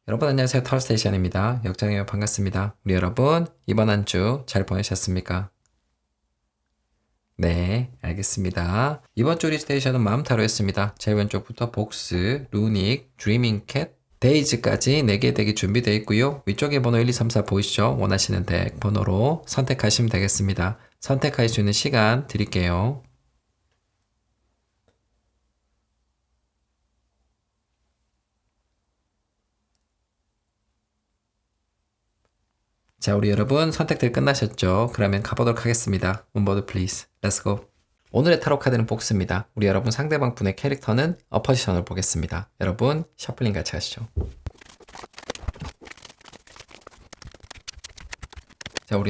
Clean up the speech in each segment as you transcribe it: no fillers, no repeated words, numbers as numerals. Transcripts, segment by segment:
여러분 안녕하세요. 털스테이션입니다. 역장이에요. 반갑습니다. 우리 여러분 이번 한 주 잘 보내셨습니까? 네, 알겠습니다. 이번 주 리스테이션은 마음타로였습니다. 제일 왼쪽부터 복스, 루닉, 드리밍 캣, 데이즈까지 4개 덱이 준비되어 있고요. 위쪽에 번호 1, 2, 3, 4 보이시죠? 원하시는 덱 번호로 선택하시면 되겠습니다. 선택할 수 있는 시간 드릴게요. 자, 우리 여러분 선택들 끝나셨죠? 그러면 가보도록 하겠습니다. 문보드 플리즈. Let's go. 오늘의 타로 카드는 복스입니다. 우리 여러분 상대방 분의 캐릭터는 어퍼지션을 보겠습니다. 여러분 셔플링 같이 하시죠. 자,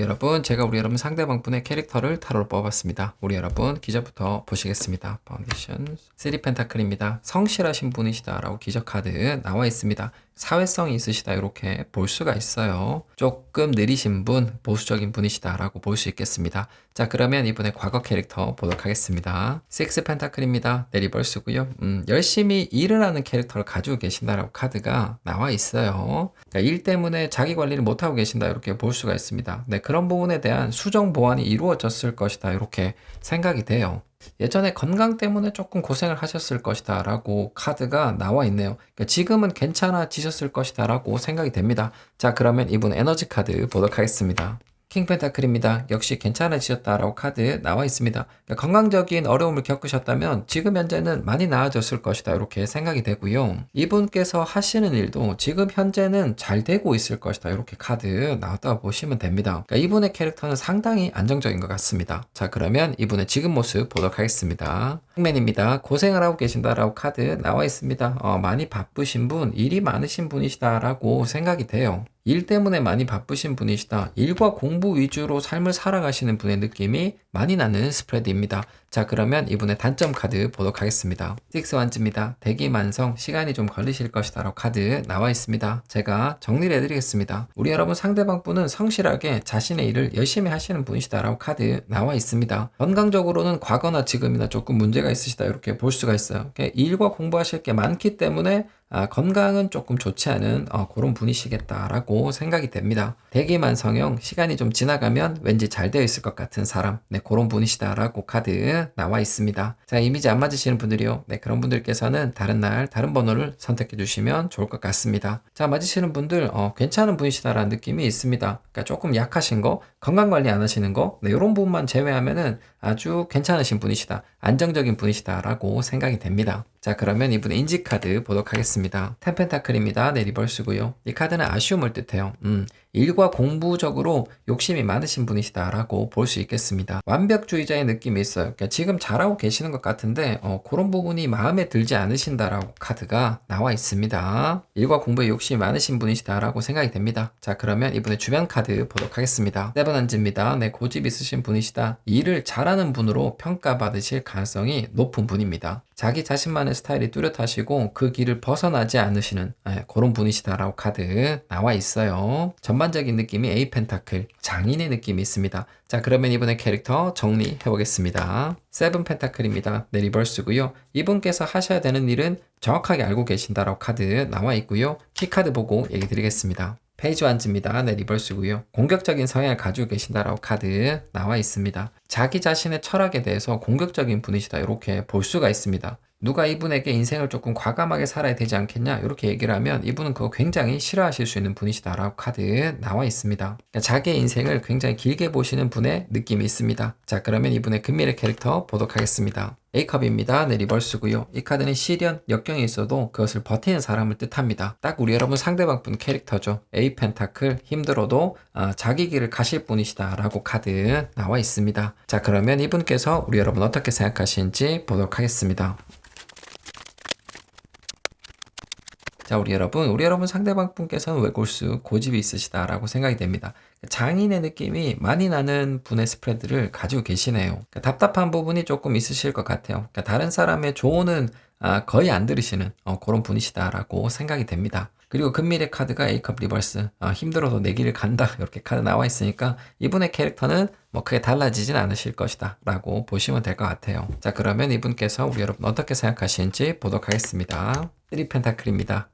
제가 우리 여러분 상대방 분의 캐릭터를 타로로 뽑았습니다. 우리 여러분 기저부터 보시겠습니다. 파운데이션 3 펜타클입니다. 성실하신 분이시다라고 기저 카드 나와 있습니다. 사회성이 있으시다 이렇게 볼 수가 있어요. 조금 느리신 분, 보수적인 분이시다라고 볼 수 있겠습니다. 자, 그러면 이분의 과거 캐릭터 보도록 하겠습니다. 6 펜타클입니다. 네, 리버스고요. 열심히 일을 하는 캐릭터를 가지고 계신다라고 카드가 나와 있어요. 그러니까 일 때문에 자기 관리를 못하고 계신다 이렇게 볼 수가 있습니다. 네, 그런 부분에 대한 수정 보완이 이루어졌을 것이다 이렇게 생각이 돼요. 예전에 건강 때문에 조금 고생을 하셨을 것이다 라고 카드가 나와 있네요. 그러니까 지금은 괜찮아지셨을 것이다 라고 생각이 됩니다. 자, 그러면 이분 에너지 카드 보도록 하겠습니다. 킹 펜타클입니다. 역시 괜찮아지셨다라고 카드 나와 있습니다. 그러니까 건강적인 어려움을 겪으셨다면 지금 현재는 많이 나아졌을 것이다 이렇게 생각이 되고요. 이분께서 하시는 일도 지금 현재는 잘 되고 있을 것이다 이렇게 카드 나왔다고 보시면 됩니다. 그러니까 이분의 캐릭터는 상당히 안정적인 것 같습니다. 자, 그러면 이분의 지금 모습 보도록 하겠습니다. 흑맨입니다. 고생을 하고 계신다라고 카드 나와 있습니다. 많이 바쁘신 분, 일이 많으신 분이시다라고 생각이 돼요. 일 때문에 많이 바쁘신 분이시다. 일과 공부 위주로 삶을 살아가시는 분의 느낌이 많이 나는 스프레드입니다. 자, 그러면 이분의 단점 카드 보도록 하겠습니다. 6 완즈입니다. 대기만성, 시간이 좀 걸리실 것이다 라고 카드 나와 있습니다. 제가 정리를 해드리겠습니다. 우리 여러분 상대방 분은 성실하게 자신의 일을 열심히 하시는 분이시다 라고 카드 나와 있습니다. 건강적으로는 과거나 지금이나 조금 문제가 있으시다 이렇게 볼 수가 있어요. 일과 공부하실 게 많기 때문에 건강은 조금 좋지 않은 그런 분이시겠다라고 생각이 됩니다. 대기만 성형, 시간이 좀 지나가면 왠지 잘 되어 있을 것 같은 사람, 네, 그런 분이시다라고 카드 나와 있습니다. 자, 이미지 안 맞으시는 분들이요. 네, 그런 분들께서는 다른 날, 다른 번호를 선택해 주시면 좋을 것 같습니다. 자, 맞으시는 분들, 괜찮은 분이시다라는 느낌이 있습니다. 그러니까 조금 약하신 거, 건강 관리 안 하시는 거, 네, 이런 부분만 제외하면은 아주 괜찮으신 분이시다. 안정적인 분이시다라고 생각이 됩니다. 자, 그러면 이분의 인지 카드 보도록 하겠습니다. 템펜타클입니다. 네, 리버스고요. 이 카드는 아쉬움을 뜻해요. 일과 공부적으로 욕심이 많으신 분이시다라고 볼 수 있겠습니다. 완벽주의자의 느낌이 있어요. 그러니까 지금 잘하고 계시는 것 같은데 그런 부분이 마음에 들지 않으신다라고 카드가 나와 있습니다. 일과 공부에 욕심이 많으신 분이시다라고 생각이 됩니다. 자, 그러면 이분의 주변 카드 보도록 하겠습니다. 세븐한즈입니다. 네, 고집 있으신 분이시다. 일을 잘하는 분으로 평가받으실 가능성이 높은 분입니다. 자기 자신만의 스타일이 뚜렷하시고 그 길을 벗어나지 않으시는 그런 분이시다라고 카드 나와 있어요. 전반적인 느낌이 A 펜타클, 장인의 느낌이 있습니다. 자, 그러면 이분의 캐릭터 정리해 보겠습니다. 7 펜타클입니다. 네, 리버스고요. 이분께서 하셔야 되는 일은 정확하게 알고 계신다라고 카드 나와 있고요. 키카드 보고 얘기 드리겠습니다. 페이지 완즈입니다. 네, 리버스고요. 공격적인 성향을 가지고 계신다라고 카드 나와 있습니다. 자기 자신의 철학에 대해서 공격적인 분이시다 이렇게 볼 수가 있습니다. 누가 이분에게 인생을 조금 과감하게 살아야 되지 않겠냐 이렇게 얘기를 하면 이분은 그거 굉장히 싫어하실 수 있는 분이시다라고 카드 나와 있습니다. 그러니까 자기의 인생을 굉장히 길게 보시는 분의 느낌이 있습니다. 자, 그러면 이분의 금밀의 캐릭터 보도록 하겠습니다. A컵입니다. 네, 리버스고요. 이 카드는 시련, 역경이 있어도 그것을 버티는 사람을 뜻합니다. 딱 우리 여러분 상대방 분 캐릭터죠. A 펜타클, 힘들어도 자기 길을 가실 분이시다라고 카드 나와 있습니다. 자, 그러면 이분께서 우리 여러분 어떻게 생각하시는지 보도록 하겠습니다. 자, 우리 여러분 상대방 분께서는 외골수 고집이 있으시다라고 생각이 됩니다. 장인의 느낌이 많이 나는 분의 스프레드를 가지고 계시네요. 그러니까 답답한 부분이 조금 있으실 것 같아요. 그러니까 다른 사람의 조언은 거의 안 들으시는 그런 분이시다라고 생각이 됩니다. 그리고 금밀의 카드가 A컵 리버스, 힘들어도 내 길을 간다 이렇게 카드 나와 있으니까 이분의 캐릭터는 뭐 크게 달라지진 않으실 것이다 라고 보시면 될 것 같아요. 자, 그러면 이분께서 우리 여러분 어떻게 생각하시는지 보도록 하겠습니다. 3펜타클입니다.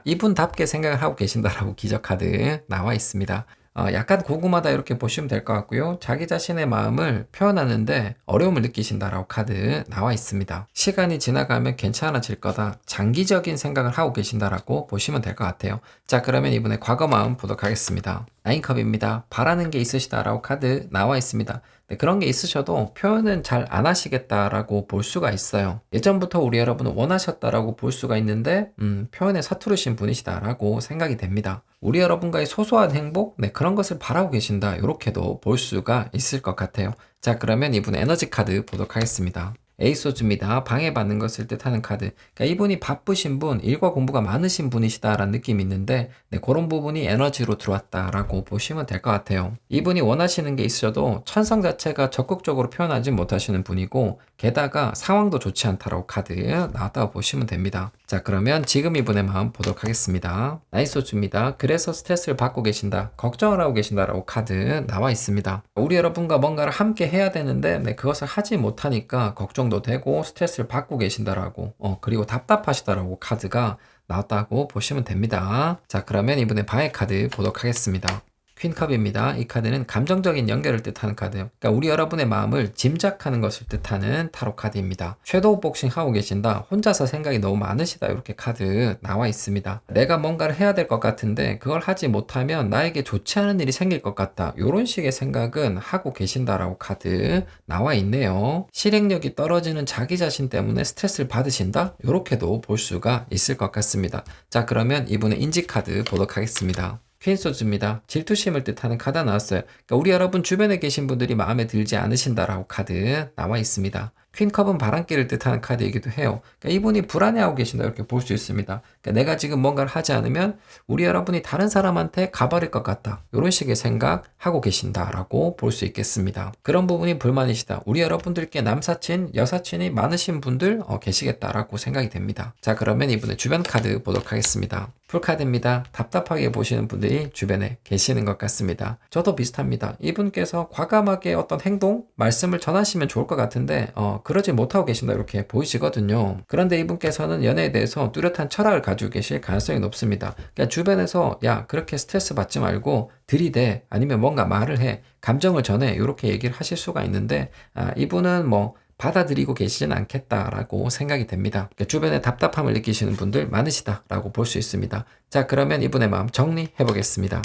이분답게 생각을 하고 계신다라고 기적 카드 나와 있습니다. 약간 고구마다 이렇게 보시면 될 것 같고요. 자기 자신의 마음을 표현하는데 어려움을 느끼신다라고 카드 나와 있습니다. 시간이 지나가면 괜찮아질 거다. 장기적인 생각을 하고 계신다라고 보시면 될 것 같아요. 자, 그러면 이분의 과거 마음 보도록 하겠습니다. 9컵입니다. 바라는 게 있으시다라고 카드 나와 있습니다. 네, 그런 게 있으셔도 표현은 잘 안 하시겠다라고 볼 수가 있어요. 예전부터 우리 여러분은 원하셨다라고 볼 수가 있는데 표현에 서투르신 분이시다라고 생각이 됩니다. 우리 여러분과의 소소한 행복, 네, 그런 것을 바라고 계신다 이렇게도 볼 수가 있을 것 같아요. 자, 그러면 이분의 에너지 카드 보도록 하겠습니다. 에이소즈입니다. 방해받는 것을 뜻하는 카드. 그러니까 이분이 바쁘신 분, 일과 공부가 많으신 분이시다라는 느낌이 있는데 네, 그런 부분이 에너지로 들어왔다라고 보시면 될 것 같아요. 이분이 원하시는 게 있어도 천성 자체가 적극적으로 표현하지 못하시는 분이고 게다가 상황도 좋지 않다라고 카드 나왔다고 보시면 됩니다. 자, 그러면 지금 이분의 마음 보도록 하겠습니다. 나이소즈입니다. 그래서 스트레스를 받고 계신다, 걱정을 하고 계신다라고 카드 나와 있습니다. 우리 여러분과 뭔가를 함께 해야 되는데 네, 그것을 하지 못하니까 걱정도 되고 스트레스를 받고 계신다라고 그리고 답답하시다라고 카드가 나왔다고 보시면 됩니다. 자, 그러면 이분의 방해 카드 보도록 하겠습니다. 퀸컵입니다. 이 카드는 감정적인 연결을 뜻하는 카드예요. 그러니까 우리 여러분의 마음을 짐작하는 것을 뜻하는 타로 카드입니다. 섀도우 복싱 하고 계신다, 혼자서 생각이 너무 많으시다 이렇게 카드 나와 있습니다. 내가 뭔가를 해야 될 것 같은데 그걸 하지 못하면 나에게 좋지 않은 일이 생길 것 같다, 이런 식의 생각은 하고 계신다라고 카드 나와 있네요. 실행력이 떨어지는 자기 자신 때문에 스트레스를 받으신다, 이렇게도 볼 수가 있을 것 같습니다. 자, 그러면 이분의 인지 카드 보도록 하겠습니다. 퀸소즈입니다. 질투심을 뜻하는 카드 나왔어요. 그러니까 우리 여러분 주변에 계신 분들이 마음에 들지 않으신다라고 카드 나와 있습니다. 퀸컵은 바람길을 뜻하는 카드이기도 해요. 그러니까 이분이 불안해하고 계신다 이렇게 볼 수 있습니다. 그러니까 내가 지금 뭔가를 하지 않으면 우리 여러분이 다른 사람한테 가버릴 것 같다, 이런 식의 생각하고 계신다라고 볼 수 있겠습니다. 그런 부분이 불만이시다, 우리 여러분들께 남사친, 여사친이 많으신 분들 계시겠다라고 생각이 됩니다. 자, 그러면 이분의 주변 카드 보도록 하겠습니다. 풀카드입니다. 답답하게 보시는 분들이 주변에 계시는 것 같습니다. 저도 비슷합니다. 이분께서 과감하게 어떤 행동, 말씀을 전하시면 좋을 것 같은데 그러지 못하고 계신다 이렇게 보이시거든요. 그런데 이분께서는 연애에 대해서 뚜렷한 철학을 가지고 계실 가능성이 높습니다. 그러니까 주변에서 야, 그렇게 스트레스 받지 말고 들이대, 아니면 뭔가 말을 해, 감정을 전해, 이렇게 얘기를 하실 수가 있는데 이분은 뭐 받아들이고 계시진 않겠다라고 생각이 됩니다. 그러니까 주변에 답답함을 느끼시는 분들 많으시다라고 볼 수 있습니다. 자, 그러면 이분의 마음 정리해 보겠습니다.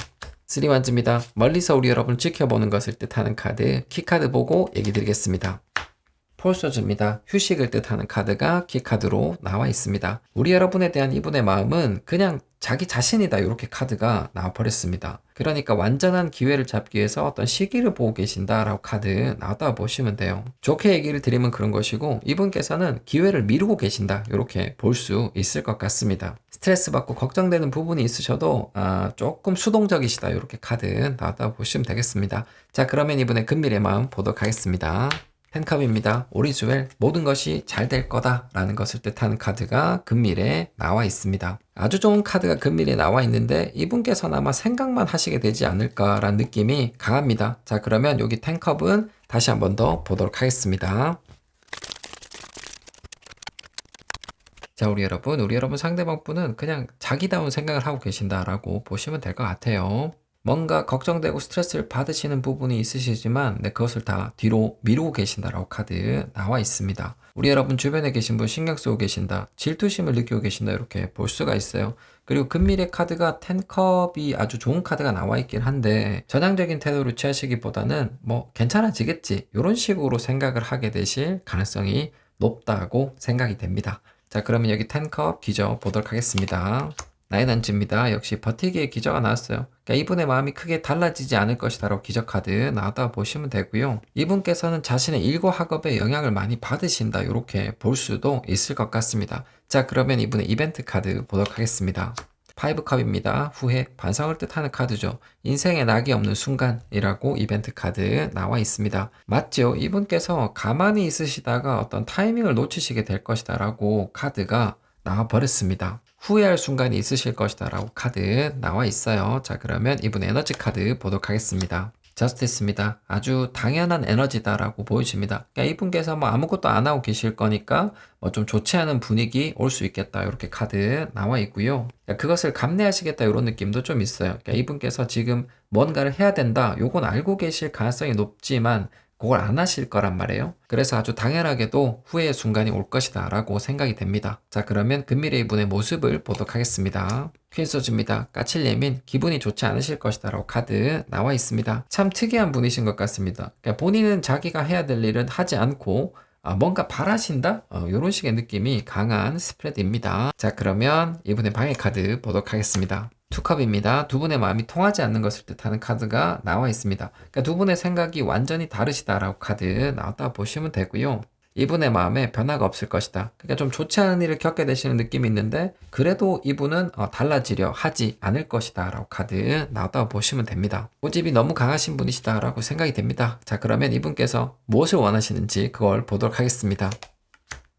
3완즈입니다. 멀리서 우리 여러분 지켜보는 것을 뜻하는 카드, 키카드 보고 얘기 드리겠습니다. 폴소즈입니다. 휴식을 뜻하는 카드가 키카드로 나와 있습니다. 우리 여러분에 대한 이분의 마음은 그냥 자기 자신이다, 이렇게 카드가 나와버렸습니다. 그러니까 완전한 기회를 잡기 위해서 어떤 시기를 보고 계신다라고 카드 나왔다고 보시면 돼요. 좋게 얘기를 드리면 그런 것이고 이분께서는 기회를 미루고 계신다, 이렇게 볼 수 있을 것 같습니다. 스트레스 받고 걱정되는 부분이 있으셔도 조금 수동적이시다, 이렇게 카드 나왔다고 보시면 되겠습니다. 자, 그러면 이분의 금밀의 마음 보도록 하겠습니다. 펜컵입니다. 오리주엘, 모든 것이 잘 될 거다 라는 것을 뜻하는 카드가 금밀에 나와 있습니다. 아주 좋은 카드가 금밀에 나와 있는데 이분께서는 아마 생각만 하시게 되지 않을까라는 느낌이 강합니다. 자, 그러면 여기 텐컵은 다시 한 번 더 보도록 하겠습니다. 자, 우리 여러분 상대방 분은 그냥 자기다운 생각을 하고 계신다라고 보시면 될 것 같아요. 뭔가 걱정되고 스트레스를 받으시는 부분이 있으시지만 그것을 다 뒤로 미루고 계신다라고 카드 나와 있습니다. 우리 여러분 주변에 계신 분 신경 쓰고 계신다, 질투심을 느끼고 계신다, 이렇게 볼 수가 있어요. 그리고 금밀의 카드가 10컵이 아주 좋은 카드가 나와 있긴 한데 전향적인 태도를 취하시기보다는 뭐 괜찮아지겠지, 이런 식으로 생각을 하게 되실 가능성이 높다고 생각이 됩니다. 자, 그러면 여기 10컵 기저 보도록 하겠습니다. 나인안즈입니다. 역시 버티기의 기저가 나왔어요. 그러니까 이분의 마음이 크게 달라지지 않을 것이다라고 기저 카드 나왔다고 보시면 되고요. 이분께서는 자신의 일과 학업에 영향을 많이 받으신다, 이렇게 볼 수도 있을 것 같습니다. 자, 그러면 이분의 이벤트 카드 보도록 하겠습니다. 5컵입니다. 후회, 반성을 뜻하는 카드죠. 인생에 낙이 없는 순간이라고 이벤트 카드 나와 있습니다. 맞죠? 이분께서 가만히 있으시다가 어떤 타이밍을 놓치시게 될 것이다 라고 카드가 나와 버렸습니다. 후회할 순간이 있으실 것이다 라고 카드 나와 있어요. 자, 그러면 이분 에너지 카드 보도록 하겠습니다. 저스티스입니다. 아주 당연한 에너지다라고 보여집니다. 그러니까 이분께서 뭐 아무것도 안 하고 계실 거니까 뭐 좀 좋지 않은 분위기 올 수 있겠다. 이렇게 카드 나와 있고요. 그러니까 그것을 감내하시겠다 이런 느낌도 좀 있어요. 그러니까 이분께서 지금 뭔가를 해야 된다. 요건 알고 계실 가능성이 높지만 그걸 안 하실 거란 말이에요. 그래서 아주 당연하게도 후회의 순간이 올 것이다 라고 생각이 됩니다. 자, 그러면 금미래 이분의 모습을 보도록 하겠습니다. 퀸 소주입니다. 까칠님인 기분이 좋지 않으실 것이다 라고 카드 나와 있습니다. 참 특이한 분이신 것 같습니다. 그러니까 본인은 자기가 해야 될 일은 하지 않고 뭔가 바라신다? 이런 식의 느낌이 강한 스프레드입니다. 자, 그러면 이분의 방해 카드 보도록 하겠습니다. 투컵입니다. 두 분의 마음이 통하지 않는 것을 뜻하는 카드가 나와 있습니다. 그러니까 두 분의 생각이 완전히 다르시다라고 카드 나왔다 보시면 되고요. 이분의 마음에 변화가 없을 것이다. 그러니까 좀 좋지 않은 일을 겪게 되시는 느낌이 있는데 그래도 이분은 달라지려 하지 않을 것이다 라고 카드 나왔다고 보시면 됩니다. 고집이 너무 강하신 분이시다 라고 생각이 됩니다. 자, 그러면 이분께서 무엇을 원하시는지 그걸 보도록 하겠습니다.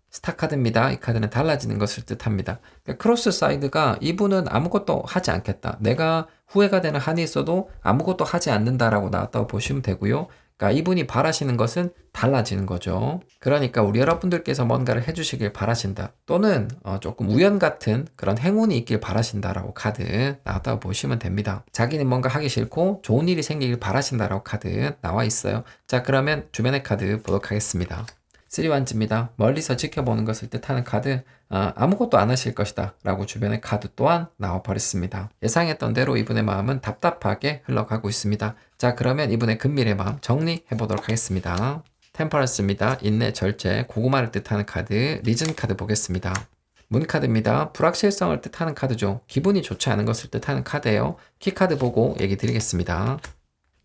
스타 카드입니다. 이 카드는 달라지는 것을 뜻합니다. 그러니까 크로스 사이드가 이분은 아무것도 하지 않겠다. 내가 후회가 되는 한이 있어도 아무것도 하지 않는다라고 나왔다고 보시면 되고요. 그러니까 이분이 바라시는 것은 달라지는 거죠. 그러니까 우리 여러분들께서 뭔가를 해주시길 바라신다. 또는 조금 우연 같은 그런 행운이 있길 바라신다라고 카드 나왔다고 보시면 됩니다. 자기는 뭔가 하기 싫고 좋은 일이 생기길 바라신다라고 카드 나와 있어요. 자, 그러면 주변의 카드 보도록 하겠습니다. 3완즈입니다. 멀리서 지켜보는 것을 뜻하는 카드, 아무것도 안 하실 것이다 라고 주변의 카드 또한 나와 버렸습니다. 예상했던 대로 이분의 마음은 답답하게 흘러가고 있습니다. 자, 그러면 이분의 금밀의 마음 정리해 보도록 하겠습니다. 템퍼런스입니다. 인내, 절제, 고구마를 뜻하는 카드, 리즌 카드 보겠습니다. 문 카드입니다. 불확실성을 뜻하는 카드죠. 기분이 좋지 않은 것을 뜻하는 카드예요. 키 카드 보고 얘기 드리겠습니다.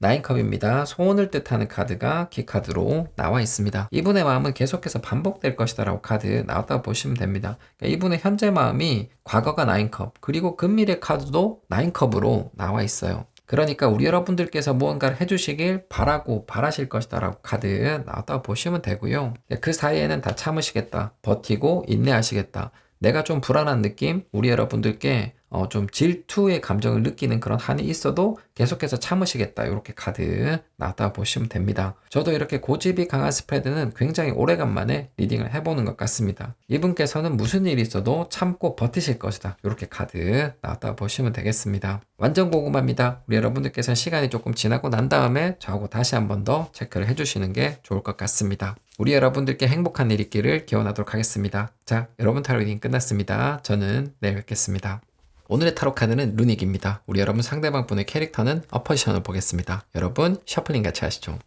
9컵입니다. 소원을 뜻하는 카드가 키카드로 나와 있습니다. 이분의 마음은 계속해서 반복될 것이다 라고 카드 나왔다고 보시면 됩니다. 그러니까 이분의 현재 마음이 과거가 9컵 그리고 금미래 카드도 9컵으로 나와 있어요. 그러니까 우리 여러분들께서 무언가를 해주시길 바라고 바라실 것이다 라고 카드 나왔다고 보시면 되고요. 그 사이에는 다 참으시겠다. 버티고 인내하시겠다. 내가 좀 불안한 느낌, 우리 여러분들께 좀 질투의 감정을 느끼는 그런 한이 있어도 계속해서 참으시겠다. 이렇게 카드 나왔다 보시면 됩니다. 저도 이렇게 고집이 강한 스프레드는 굉장히 오래간만에 리딩을 해보는 것 같습니다. 이분께서는 무슨 일이 있어도 참고 버티실 것이다. 이렇게 카드 나왔다 보시면 되겠습니다. 완전 고구마입니다. 우리 여러분들께서는 시간이 조금 지나고 난 다음에 저하고 다시 한 번 더 체크를 해주시는 게 좋을 것 같습니다. 우리 여러분들께 행복한 일 있기를 기원하도록 하겠습니다. 자, 여러분 타로 리딩 끝났습니다. 저는 내일 뵙겠습니다. 오늘의 타로 카드는 루닉입니다. 우리 여러분 상대방 분의 캐릭터는 어퍼지션을 보겠습니다. 여러분 셔플링 같이 하시죠.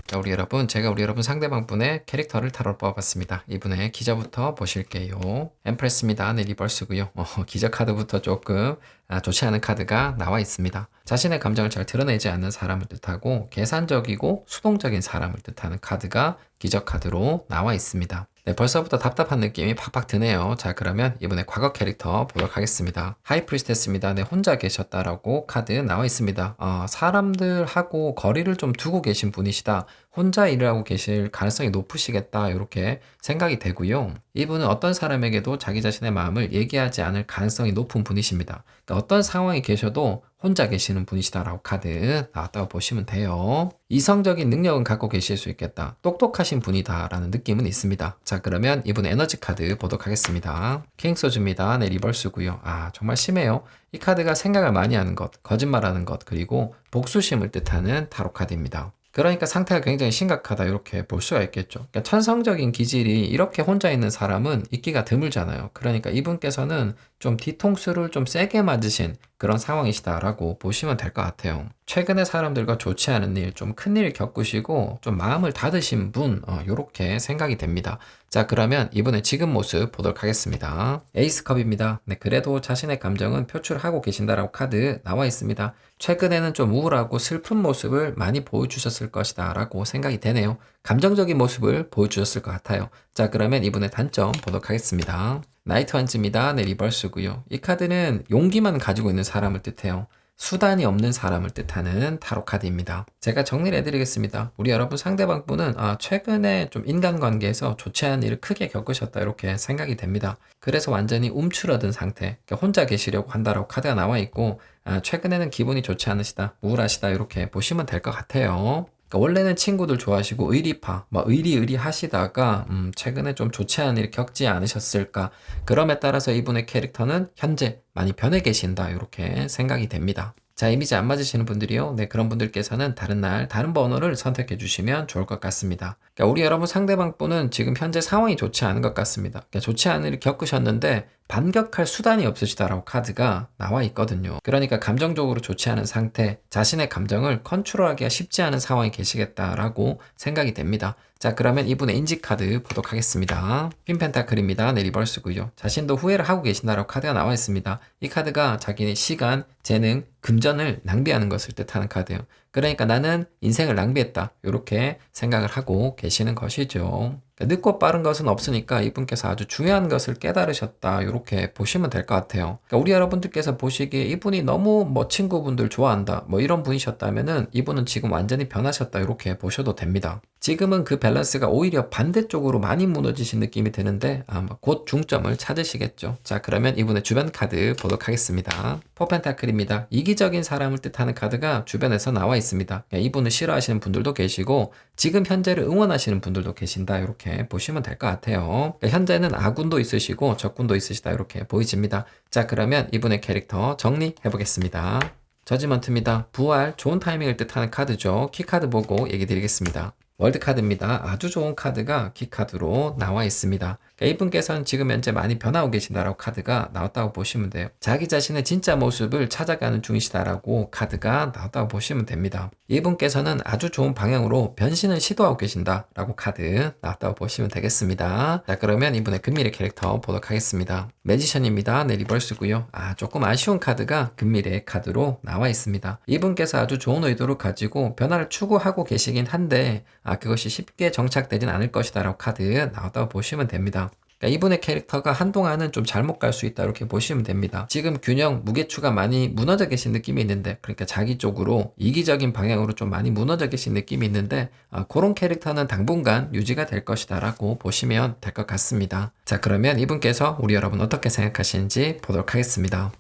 자, 제가 우리 여러분 상대방 분의 캐릭터를 타로 뽑아봤습니다. 이분의 기저부터 보실게요. 엠프레스입니다. 네, 리버스고요. 기저 카드부터 조금 좋지 않은 카드가 나와 있습니다. 자신의 감정을 잘 드러내지 않는 사람을 뜻하고 계산적이고 수동적인 사람을 뜻하는 카드가 기저 카드로 나와 있습니다. 네, 벌써부터 답답한 느낌이 팍팍 드네요. 자, 그러면 이번에 과거 캐릭터 보도록 하겠습니다. 하이프리스테스입니다. 네, 혼자 계셨다라고 카드 나와 있습니다. 사람들하고 거리를 좀 두고 계신 분이시다. 혼자 일을 하고 계실 가능성이 높으시겠다. 이렇게 생각이 되고요. 이분은 어떤 사람에게도 자기 자신의 마음을 얘기하지 않을 가능성이 높은 분이십니다. 그러니까 어떤 상황에 계셔도 혼자 계시는 분이시다라고 카드 나왔다고 보시면 돼요. 이성적인 능력은 갖고 계실 수 있겠다. 똑똑하신 분이다라는 느낌은 있습니다. 자, 그러면 이분 에너지 카드 보도록 하겠습니다. 킹소주입니다. 네, 리버스고요. 정말 심해요. 이 카드가 생각을 많이 하는 것, 거짓말하는 것, 그리고 복수심을 뜻하는 타로 카드입니다. 그러니까 상태가 굉장히 심각하다 이렇게 볼 수가 있겠죠. 그러니까 천성적인 기질이 이렇게 혼자 있는 사람은 있기가 드물잖아요. 그러니까 이분께서는 좀 뒤통수를 좀 세게 맞으신 그런 상황이시다라고 보시면 될 것 같아요. 최근에 사람들과 좋지 않은 일, 좀 큰일 겪으시고 좀 마음을 닫으신 분, 요렇게 생각이 됩니다. 자, 그러면 이분의 지금 모습 보도록 하겠습니다. 에이스컵입니다. 네, 그래도 자신의 감정은 표출하고 계신다라고 카드 나와 있습니다. 최근에는 좀 우울하고 슬픈 모습을 많이 보여주셨을 것이다 라고 생각이 되네요. 감정적인 모습을 보여주셨을 것 같아요. 자, 그러면 이분의 단점 보도록 하겠습니다. 나이트 완즈입니다. 네, 리버스고요. 이 카드는 용기만 가지고 있는 사람을 뜻해요. 수단이 없는 사람을 뜻하는 타로 카드입니다. 제가 정리를 해드리겠습니다. 우리 여러분 상대방 분은 최근에 좀 인간관계에서 좋지 않은 일을 크게 겪으셨다 이렇게 생각이 됩니다. 그래서 완전히 움츠러든 상태, 그러니까 혼자 계시려고 한다라고 카드가 나와 있고 최근에는 기분이 좋지 않으시다, 우울하시다 이렇게 보시면 될 것 같아요. 그러니까 원래는 친구들 좋아하시고 의리파, 의리 하시다가 최근에 좀 좋지 않은 일 겪지 않으셨을까. 그럼에 따라서 이분의 캐릭터는 현재 많이 변해 계신다 이렇게 생각이 됩니다. 자, 이미지 안 맞으시는 분들이요. 네, 그런 분들께서는 다른 날, 다른 번호를 선택해 주시면 좋을 것 같습니다. 그러니까 우리 여러분 상대방 분은 지금 현재 상황이 좋지 않은 것 같습니다. 그러니까 좋지 않은 일을 겪으셨는데 반격할 수단이 없으시다라고 카드가 나와 있거든요. 그러니까 감정적으로 좋지 않은 상태, 자신의 감정을 컨트롤하기가 쉽지 않은 상황에 계시겠다라고 생각이 됩니다. 자, 그러면 이분의 인지 카드 보도록 하겠습니다. 퀸 펜타클입니다. 네, 리버스고요. 자신도 후회를 하고 계신다라고 카드가 나와 있습니다. 이 카드가 자기의 시간, 재능, 금전을 낭비하는 것을 뜻하는 카드예요. 그러니까 나는 인생을 낭비했다, 이렇게 생각을 하고 계시는 것이죠. 늦고 빠른 것은 없으니까 이분께서 아주 중요한 것을 깨달으셨다, 이렇게 보시면 될 것 같아요. 그러니까 우리 여러분들께서 보시기에 이분이 너무 친구분들 좋아한다, 이런 분이셨다면은 이분은 지금 완전히 변하셨다, 이렇게 보셔도 됩니다. 지금은 그 밸런스가 오히려 반대쪽으로 많이 무너지신 느낌이 드는데 곧 중점을 찾으시겠죠. 자, 그러면 이분의 주변 카드 보도록 하겠습니다. 포펜타클입니다. 이기적인 사람을 뜻하는 카드가 주변에서 나와 있습니다. 이분을 싫어하시는 분들도 계시고 지금 현재를 응원하시는 분들도 계신다, 이렇게 보시면 될 것 같아요. 현재는 아군도 있으시고 적군도 있으시다, 이렇게 보이집니다. 자, 그러면 이분의 캐릭터 정리해 보겠습니다. 저지먼트입니다. 부활, 좋은 타이밍을 뜻하는 카드죠. 키카드 보고 얘기 드리겠습니다. 월드카드입니다. 아주 좋은 카드가 키카드로 나와 있습니다. 그러니까 이분께서는 지금 현재 많이 변하고 계신다라고 카드가 나왔다고 보시면 돼요. 자기 자신의 진짜 모습을 찾아가는 중이시다라고 카드가 나왔다고 보시면 됩니다. 이분께서는 아주 좋은 방향으로 변신을 시도하고 계신다라고 카드 나왔다고 보시면 되겠습니다. 자, 그러면 이분의 금밀의 캐릭터 보도록 하겠습니다. 매지션입니다. 네, 리버스고요. 조금 아쉬운 카드가 금밀의 카드로 나와 있습니다. 이분께서 아주 좋은 의도를 가지고 변화를 추구하고 계시긴 한데 그것이 쉽게 정착되진 않을 것이다라고 카드 나왔다고 보시면 됩니다. 그러니까 이분의 캐릭터가 한동안은 좀 잘못 갈 수 있다, 이렇게 보시면 됩니다. 지금 균형, 무게추가 많이 무너져 계신 느낌이 있는데, 그러니까 자기 쪽으로 이기적인 방향으로 좀 많이 무너져 계신 느낌이 있는데 그런 캐릭터는 당분간 유지가 될 것이다 라고 보시면 될 것 같습니다. 자, 그러면 이분께서 우리 여러분 어떻게 생각하시는지 보도록 하겠습니다.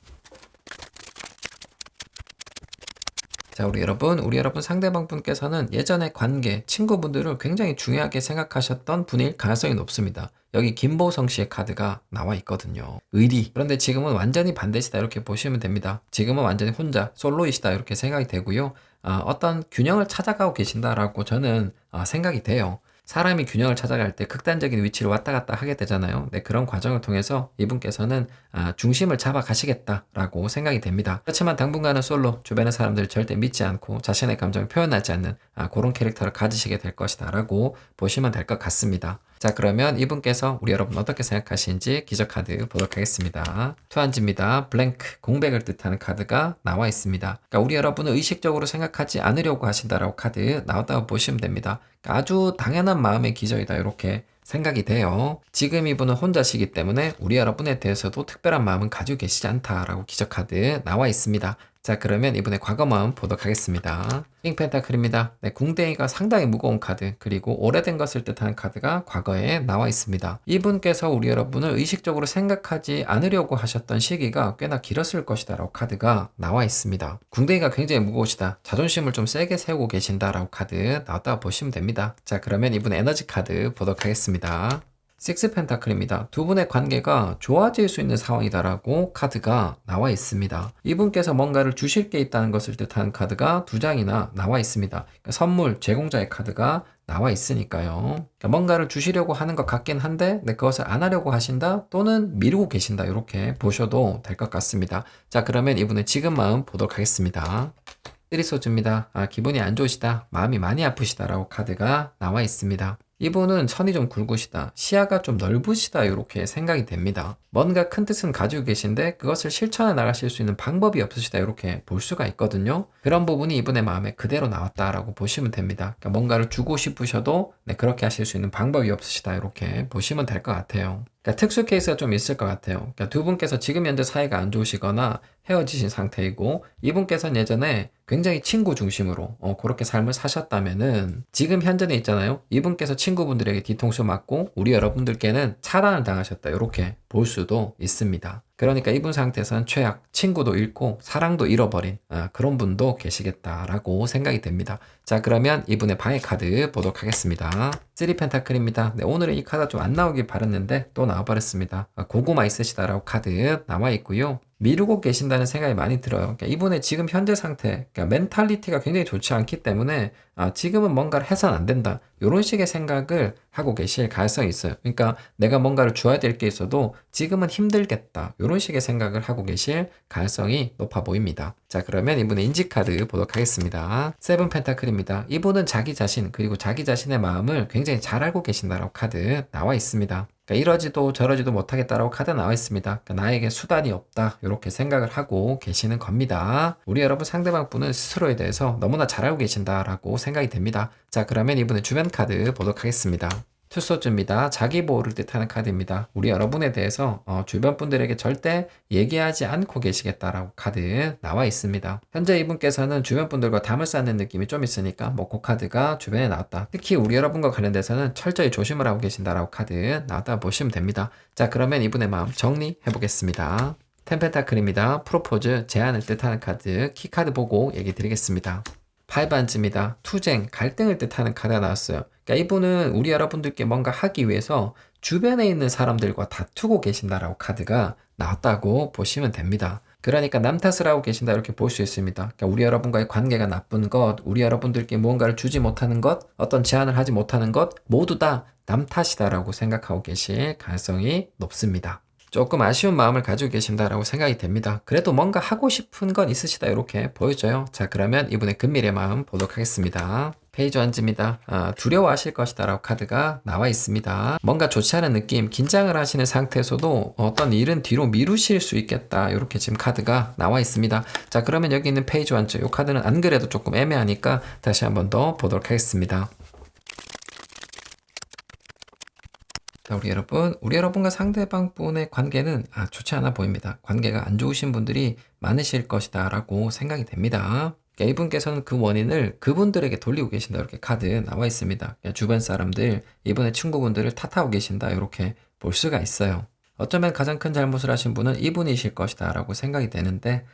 자, 우리 여러분 상대방 분께서는 예전의 관계, 친구분들을 굉장히 중요하게 생각하셨던 분일 가능성이 높습니다. 여기 김보성 씨의 카드가 나와 있거든요. 의리. 그런데 지금은 완전히 반대시다, 이렇게 보시면 됩니다. 지금은 완전히 혼자 솔로이시다, 이렇게 생각이 되고요. 어떤 균형을 찾아가고 계신다라고 저는 생각이 돼요. 사람이 균형을 찾아갈 때 극단적인 위치를 왔다 갔다 하게 되잖아요. 네, 그런 과정을 통해서 이분께서는 중심을 잡아 가시겠다라고 생각이 됩니다. 그렇지만 당분간은 솔로, 주변의 사람들 절대 믿지 않고 자신의 감정을 표현하지 않는 그런 캐릭터를 가지시게 될 것이다 라고 보시면 될 것 같습니다. 자, 그러면 이분께서 우리 여러분 어떻게 생각하시는지 기저카드 보도록 하겠습니다. 투한지입니다. 블랭크, 공백을 뜻하는 카드가 나와 있습니다. 그러니까 우리 여러분은 의식적으로 생각하지 않으려고 하신다라고 카드 나왔다고 보시면 됩니다. 그러니까 아주 당연한 마음의 기저이다, 이렇게 생각이 돼요. 지금 이분은 혼자시기 때문에 우리 여러분에 대해서도 특별한 마음은 가지고 계시지 않다라고 기저카드 나와 있습니다. 자, 그러면 이분의 과거 마음 보도록 하겠습니다. 킹 펜타클입니다. 네, 궁뎅이가 상당히 무거운 카드, 그리고 오래된 것을 뜻하는 카드가 과거에 나와 있습니다. 이분께서 우리 여러분을 의식적으로 생각하지 않으려고 하셨던 시기가 꽤나 길었을 것이다 라고 카드가 나와 있습니다. 궁뎅이가 굉장히 무거우시다, 자존심을 좀 세게 세우고 계신다 라고 카드 나왔다고 보시면 됩니다. 자, 그러면 이분의 에너지 카드 보도록 하겠습니다. 식스 펜타클입니다. 두 분의 관계가 좋아질 수 있는 상황이다라고 카드가 나와 있습니다. 이분께서 뭔가를 주실 게 있다는 것을 뜻하는 카드가 두 장이나 나와 있습니다. 그러니까 선물, 제공자의 카드가 나와 있으니까요. 그러니까 뭔가를 주시려고 하는 것 같긴 한데 그것을 안 하려고 하신다, 또는 미루고 계신다, 이렇게 보셔도 될 것 같습니다. 자, 그러면 이분의 지금 마음 보도록 하겠습니다. 쓰리소즈입니다. 기분이 안 좋으시다, 마음이 많이 아프시다 라고 카드가 나와 있습니다. 이분은 선이 좀 굵으시다, 시야가 좀 넓으시다, 이렇게 생각이 됩니다. 뭔가 큰 뜻은 가지고 계신데 그것을 실천해 나가실 수 있는 방법이 없으시다, 이렇게 볼 수가 있거든요. 그런 부분이 이분의 마음에 그대로 나왔다라고 보시면 됩니다. 그러니까 뭔가를 주고 싶으셔도 그렇게 하실 수 있는 방법이 없으시다, 이렇게 보시면 될 것 같아요. 그러니까 특수 케이스가 좀 있을 것 같아요. 그러니까 두 분께서 지금 현재 사이가 안 좋으시거나 헤어지신 상태이고 이분께서는 예전에 굉장히 친구 중심으로 그렇게 삶을 사셨다면은 지금 현재는 있잖아요. 이분께서 친구분들에게 뒤통수 맞고 우리 여러분들께는 차단을 당하셨다. 이렇게 볼 수도 있습니다. 그러니까 이분 상태에서는 최악, 친구도 잃고 사랑도 잃어버린 그런 분도 계시겠다라고 생각이 됩니다. 자, 그러면 이분의 방해 카드 보도록 하겠습니다. 3 펜타클입니다. 네, 오늘은 이 카드가 좀 안 나오길 바랐는데 또 나와버렸습니다. 고구마 있으시다라고 카드 나와 있고요. 미루고 계신다는 생각이 많이 들어요. 그러니까 이분의 지금 현재 상태, 그러니까 멘탈리티가 굉장히 좋지 않기 때문에 지금은 뭔가를 해서는 안 된다. 이런 식의 생각을 하고 계실 가능성이 있어요. 그러니까 내가 뭔가를 줘야 될 게 있어도 지금은 힘들겠다. 이런 식의 생각을 하고 계실 가능성이 높아 보입니다. 자, 그러면 이분의 인지카드 보도록 하겠습니다. 7 펜타클입니다. 이분은 자기 자신 그리고 자기 자신의 마음을 굉장히 잘 알고 계신다라고 카드 나와 있습니다. 그러니까 이러지도 저러지도 못하겠다라고 카드 나와 있습니다. 그러니까 나에게 수단이 없다 이렇게 생각을 하고 계시는 겁니다. 우리 여러분 상대방 분은 스스로에 대해서 너무나 잘 알고 계신다라고 생각이 됩니다. 자, 그러면 이분의 주변 카드 보도록 하겠습니다. 투소즈입니다. 자기 보호를 뜻하는 카드입니다. 우리 여러분에 대해서 주변 분들에게 절대 얘기하지 않고 계시겠다라고 카드 나와 있습니다. 현재 이분께서는 주변 분들과 담을 쌓는 느낌이 좀 있으니까 그 카드가 주변에 나왔다. 특히 우리 여러분과 관련돼서는 철저히 조심을 하고 계신다라고 카드 나왔다 보시면 됩니다. 자, 그러면 이분의 마음 정리해 보겠습니다. 템펜타클입니다. 프로포즈, 제안을 뜻하는 카드, 키카드 보고 얘기 드리겠습니다. 파이반즈입니다. 투쟁, 갈등을 뜻하는 카드가 나왔어요. 그러니까 이분은 우리 여러분들께 뭔가 하기 위해서 주변에 있는 사람들과 다투고 계신다라고 카드가 나왔다고 보시면 됩니다. 그러니까 남 탓을 하고 계신다 이렇게 볼 수 있습니다. 그러니까 우리 여러분과의 관계가 나쁜 것, 우리 여러분들께 무언가를 주지 못하는 것, 어떤 제안을 하지 못하는 것 모두 다 남 탓이다라고 생각하고 계실 가능성이 높습니다. 조금 아쉬운 마음을 가지고 계신다라고 생각이 됩니다. 그래도 뭔가 하고 싶은 건 있으시다 이렇게 보여져요. 자, 그러면 이분의 근밀의 마음 보도록 하겠습니다. 페이지 1입니다. 두려워하실 것이다 라고 카드가 나와 있습니다. 뭔가 좋지 않은 느낌, 긴장을 하시는 상태에서도 어떤 일은 뒤로 미루실 수 있겠다 이렇게 지금 카드가 나와 있습니다. 자, 그러면 여기 있는 페이지 1, 이 카드는 안 그래도 조금 애매하니까 다시 한번 더 보도록 하겠습니다. 자, 우리 여러분과 상대방 분의 관계는 좋지 않아 보입니다. 관계가 안 좋으신 분들이 많으실 것이다 라고 생각이 됩니다. 그러니까 이분께서는 그 원인을 그분들에게 돌리고 계신다 이렇게 카드 나와 있습니다. 그러니까 주변 사람들, 이분의 친구분들을 탓하고 계신다 이렇게 볼 수가 있어요. 어쩌면 가장 큰 잘못을 하신 분은 이분이실 것이다 라고 생각이 되는데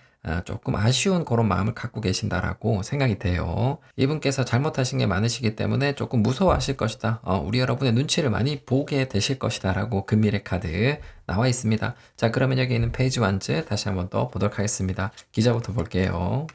조금 아쉬운 그런 마음을 갖고 계신다라고 생각이 돼요. 이분께서 잘못하신 게 많으시기 때문에 조금 무서워하실 것이다. 우리 여러분의 눈치를 많이 보게 되실 것이다 라고 금밀의 카드 나와 있습니다. 자, 그러면 여기 있는 페이지 1 다시 한번 더 보도록 하겠습니다. 기자부터 볼게요.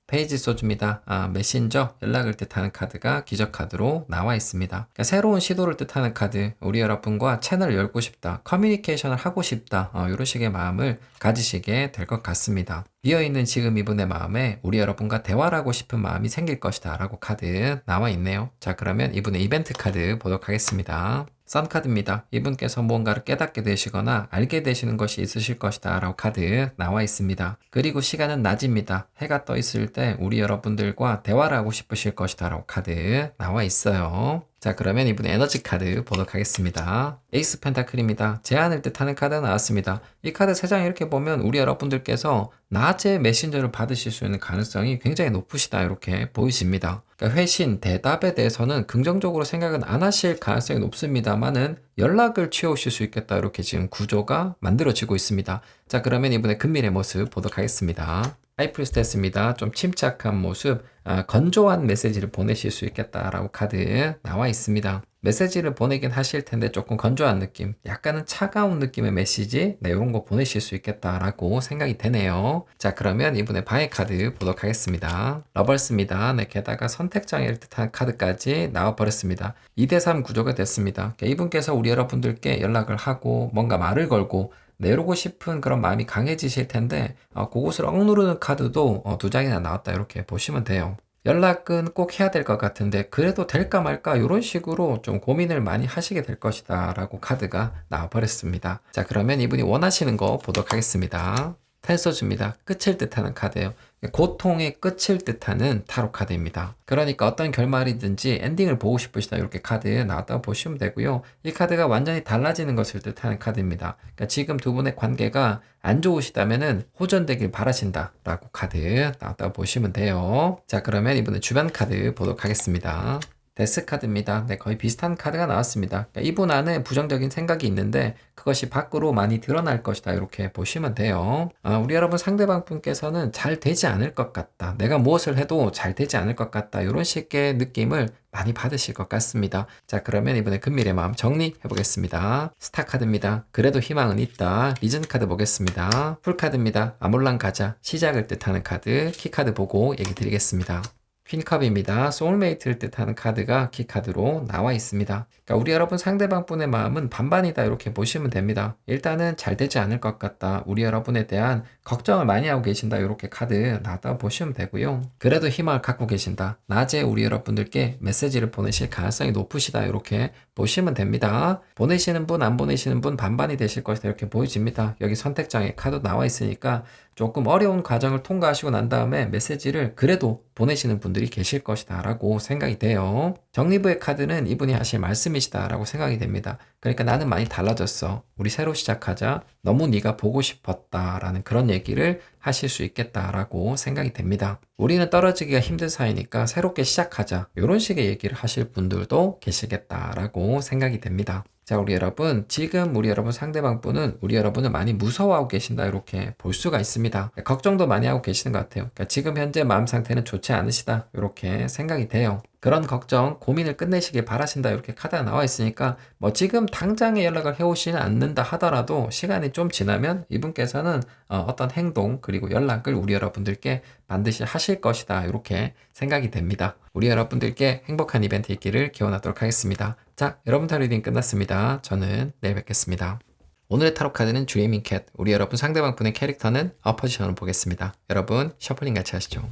페이지 소주입니다. 메신저, 연락을 뜻하는 카드가 기적 카드로 나와 있습니다. 그러니까 새로운 시도를 뜻하는 카드, 우리 여러분과 채널을 열고 싶다, 커뮤니케이션을 하고 싶다, 이런 식의 마음을 가지시게 될 것 같습니다. 비어있는 지금 이분의 마음에 우리 여러분과 대화를 하고 싶은 마음이 생길 것이다 라고 카드 나와 있네요. 자, 그러면 이분의 이벤트 카드 보도록 하겠습니다. 썬카드입니다. 이분께서 무언가를 깨닫게 되시거나 알게 되시는 것이 있으실 것이다 라고 카드 나와 있습니다. 그리고 시간은 낮입니다. 해가 떠 있을 때 우리 여러분들과 대화를 하고 싶으실 것이다 라고 카드 나와 있어요. 자, 그러면 이분의 에너지 카드 보도록 하겠습니다. 에이스 펜타클입니다. 제안을 뜻하는 카드가 나왔습니다. 이 카드 3장 이렇게 보면 우리 여러분들께서 낮에 메신저를 받으실 수 있는 가능성이 굉장히 높으시다 이렇게 보이십니다. 그러니까 회신, 대답에 대해서는 긍정적으로 생각은 안 하실 가능성이 높습니다만은 연락을 취해오실 수 있겠다 이렇게 지금 구조가 만들어지고 있습니다. 자, 그러면 이분의 근밀의 모습 보도록 하겠습니다. 하이프리스테스입니다. 좀 침착한 모습, 건조한 메시지를 보내실 수 있겠다라고 카드 나와 있습니다. 메시지를 보내긴 하실 텐데 조금 건조한 느낌, 약간은 차가운 느낌의 메시지, 이런 거 보내실 수 있겠다라고 생각이 되네요. 자, 그러면 이분의 방해 카드 보도록 하겠습니다. 러벌스입니다. 게다가 선택장애를 뜻하는 카드까지 나와버렸습니다. 2대3 구조가 됐습니다. 이분께서 우리 여러분들께 연락을 하고 뭔가 말을 걸고 내려오고 싶은 그런 마음이 강해지실 텐데 그곳을 억누르는 카드도 2장이나 나왔다 이렇게 보시면 돼요. 연락은 꼭 해야 될 것 같은데 그래도 될까 말까 이런 식으로 좀 고민을 많이 하시게 될 것이다 라고 카드가 나와버렸습니다. 자, 그러면 이분이 원하시는 거 보도록 하겠습니다. 텐서즈입니다. 끝을 뜻하는 카드예요. 고통의 끝을 뜻하는 타로 카드입니다. 그러니까 어떤 결말이든지 엔딩을 보고 싶으시다 이렇게 카드 나왔다고 보시면 되고요. 이 카드가 완전히 달라지는 것을 뜻하는 카드입니다. 그러니까 지금 두 분의 관계가 안 좋으시다면은 호전되길 바라신다 라고 카드 나왔다고 보시면 돼요. 자, 그러면 이번에 주변 카드 보도록 하겠습니다. 데스 카드입니다. 네, 거의 비슷한 카드가 나왔습니다. 그러니까 이분 안에 부정적인 생각이 있는데 그것이 밖으로 많이 드러날 것이다 이렇게 보시면 돼요. 우리 여러분 상대방 분께서는 잘 되지 않을 것 같다. 내가 무엇을 해도 잘 되지 않을 것 같다. 이런 식의 느낌을 많이 받으실 것 같습니다. 자, 그러면 이번에 금밀의 마음 정리해 보겠습니다. 스타 카드입니다. 그래도 희망은 있다. 리즌 카드 보겠습니다. 풀 카드입니다. 아몰랑 가자. 시작을 뜻하는 카드. 키 카드 보고 얘기 드리겠습니다. 퀸컵입니다. 소울메이트를 뜻하는 카드가 키카드로 나와 있습니다. 그러니까 우리 여러분 상대방 분의 마음은 반반이다 이렇게 보시면 됩니다. 일단은 잘 되지 않을 것 같다. 우리 여러분에 대한 걱정을 많이 하고 계신다. 이렇게 카드 나왔다고 보시면 되고요. 그래도 희망을 갖고 계신다. 낮에 우리 여러분들께 메시지를 보내실 가능성이 높으시다. 이렇게 보시면 됩니다. 보내시는 분, 안 보내시는 분 반반이 되실 것이다. 이렇게 보여집니다. 여기 선택장에 카드 나와 있으니까 조금 어려운 과정을 통과하시고 난 다음에 메시지를 그래도 보내시는 분들이 계실 것이다 라고 생각이 돼요. 정리부의 카드는 이분이 하실 말씀이시다 라고 생각이 됩니다. 그러니까 나는 많이 달라졌어. 우리 새로 시작하자. 너무 네가 보고 싶었다 라는 그런 얘기를 하실 수 있겠다라고 생각이 됩니다. 우리는 떨어지기가 힘든 사이니까 새롭게 시작하자. 이런 식의 얘기를 하실 분들도 계시겠다라고 생각이 됩니다. 자, 우리 여러분, 지금 우리 여러분 상대방 분은 우리 여러분을 많이 무서워하고 계신다 이렇게 볼 수가 있습니다. 걱정도 많이 하고 계시는 것 같아요. 그러니까 지금 현재 마음 상태는 좋지 않으시다 이렇게 생각이 돼요. 그런 걱정, 고민을 끝내시길 바라신다 이렇게 카드가 나와 있으니까 뭐 지금 당장에 연락을 해오시지 않는다 하더라도 시간이 좀 지나면 이분께서는 어떤 행동 그리고 연락을 우리 여러분들께 반드시 하실 것이다 이렇게 생각이 됩니다. 우리 여러분들께 행복한 이벤트 있기를 기원하도록 하겠습니다. 자, 여러분 타로 리딩 끝났습니다. 저는 내일 뵙겠습니다. 오늘의 타로 카드는 주에밍 캣. 우리 여러분 상대방 분의 캐릭터는 어포지션을 보겠습니다. 여러분 셔플링 같이 하시죠.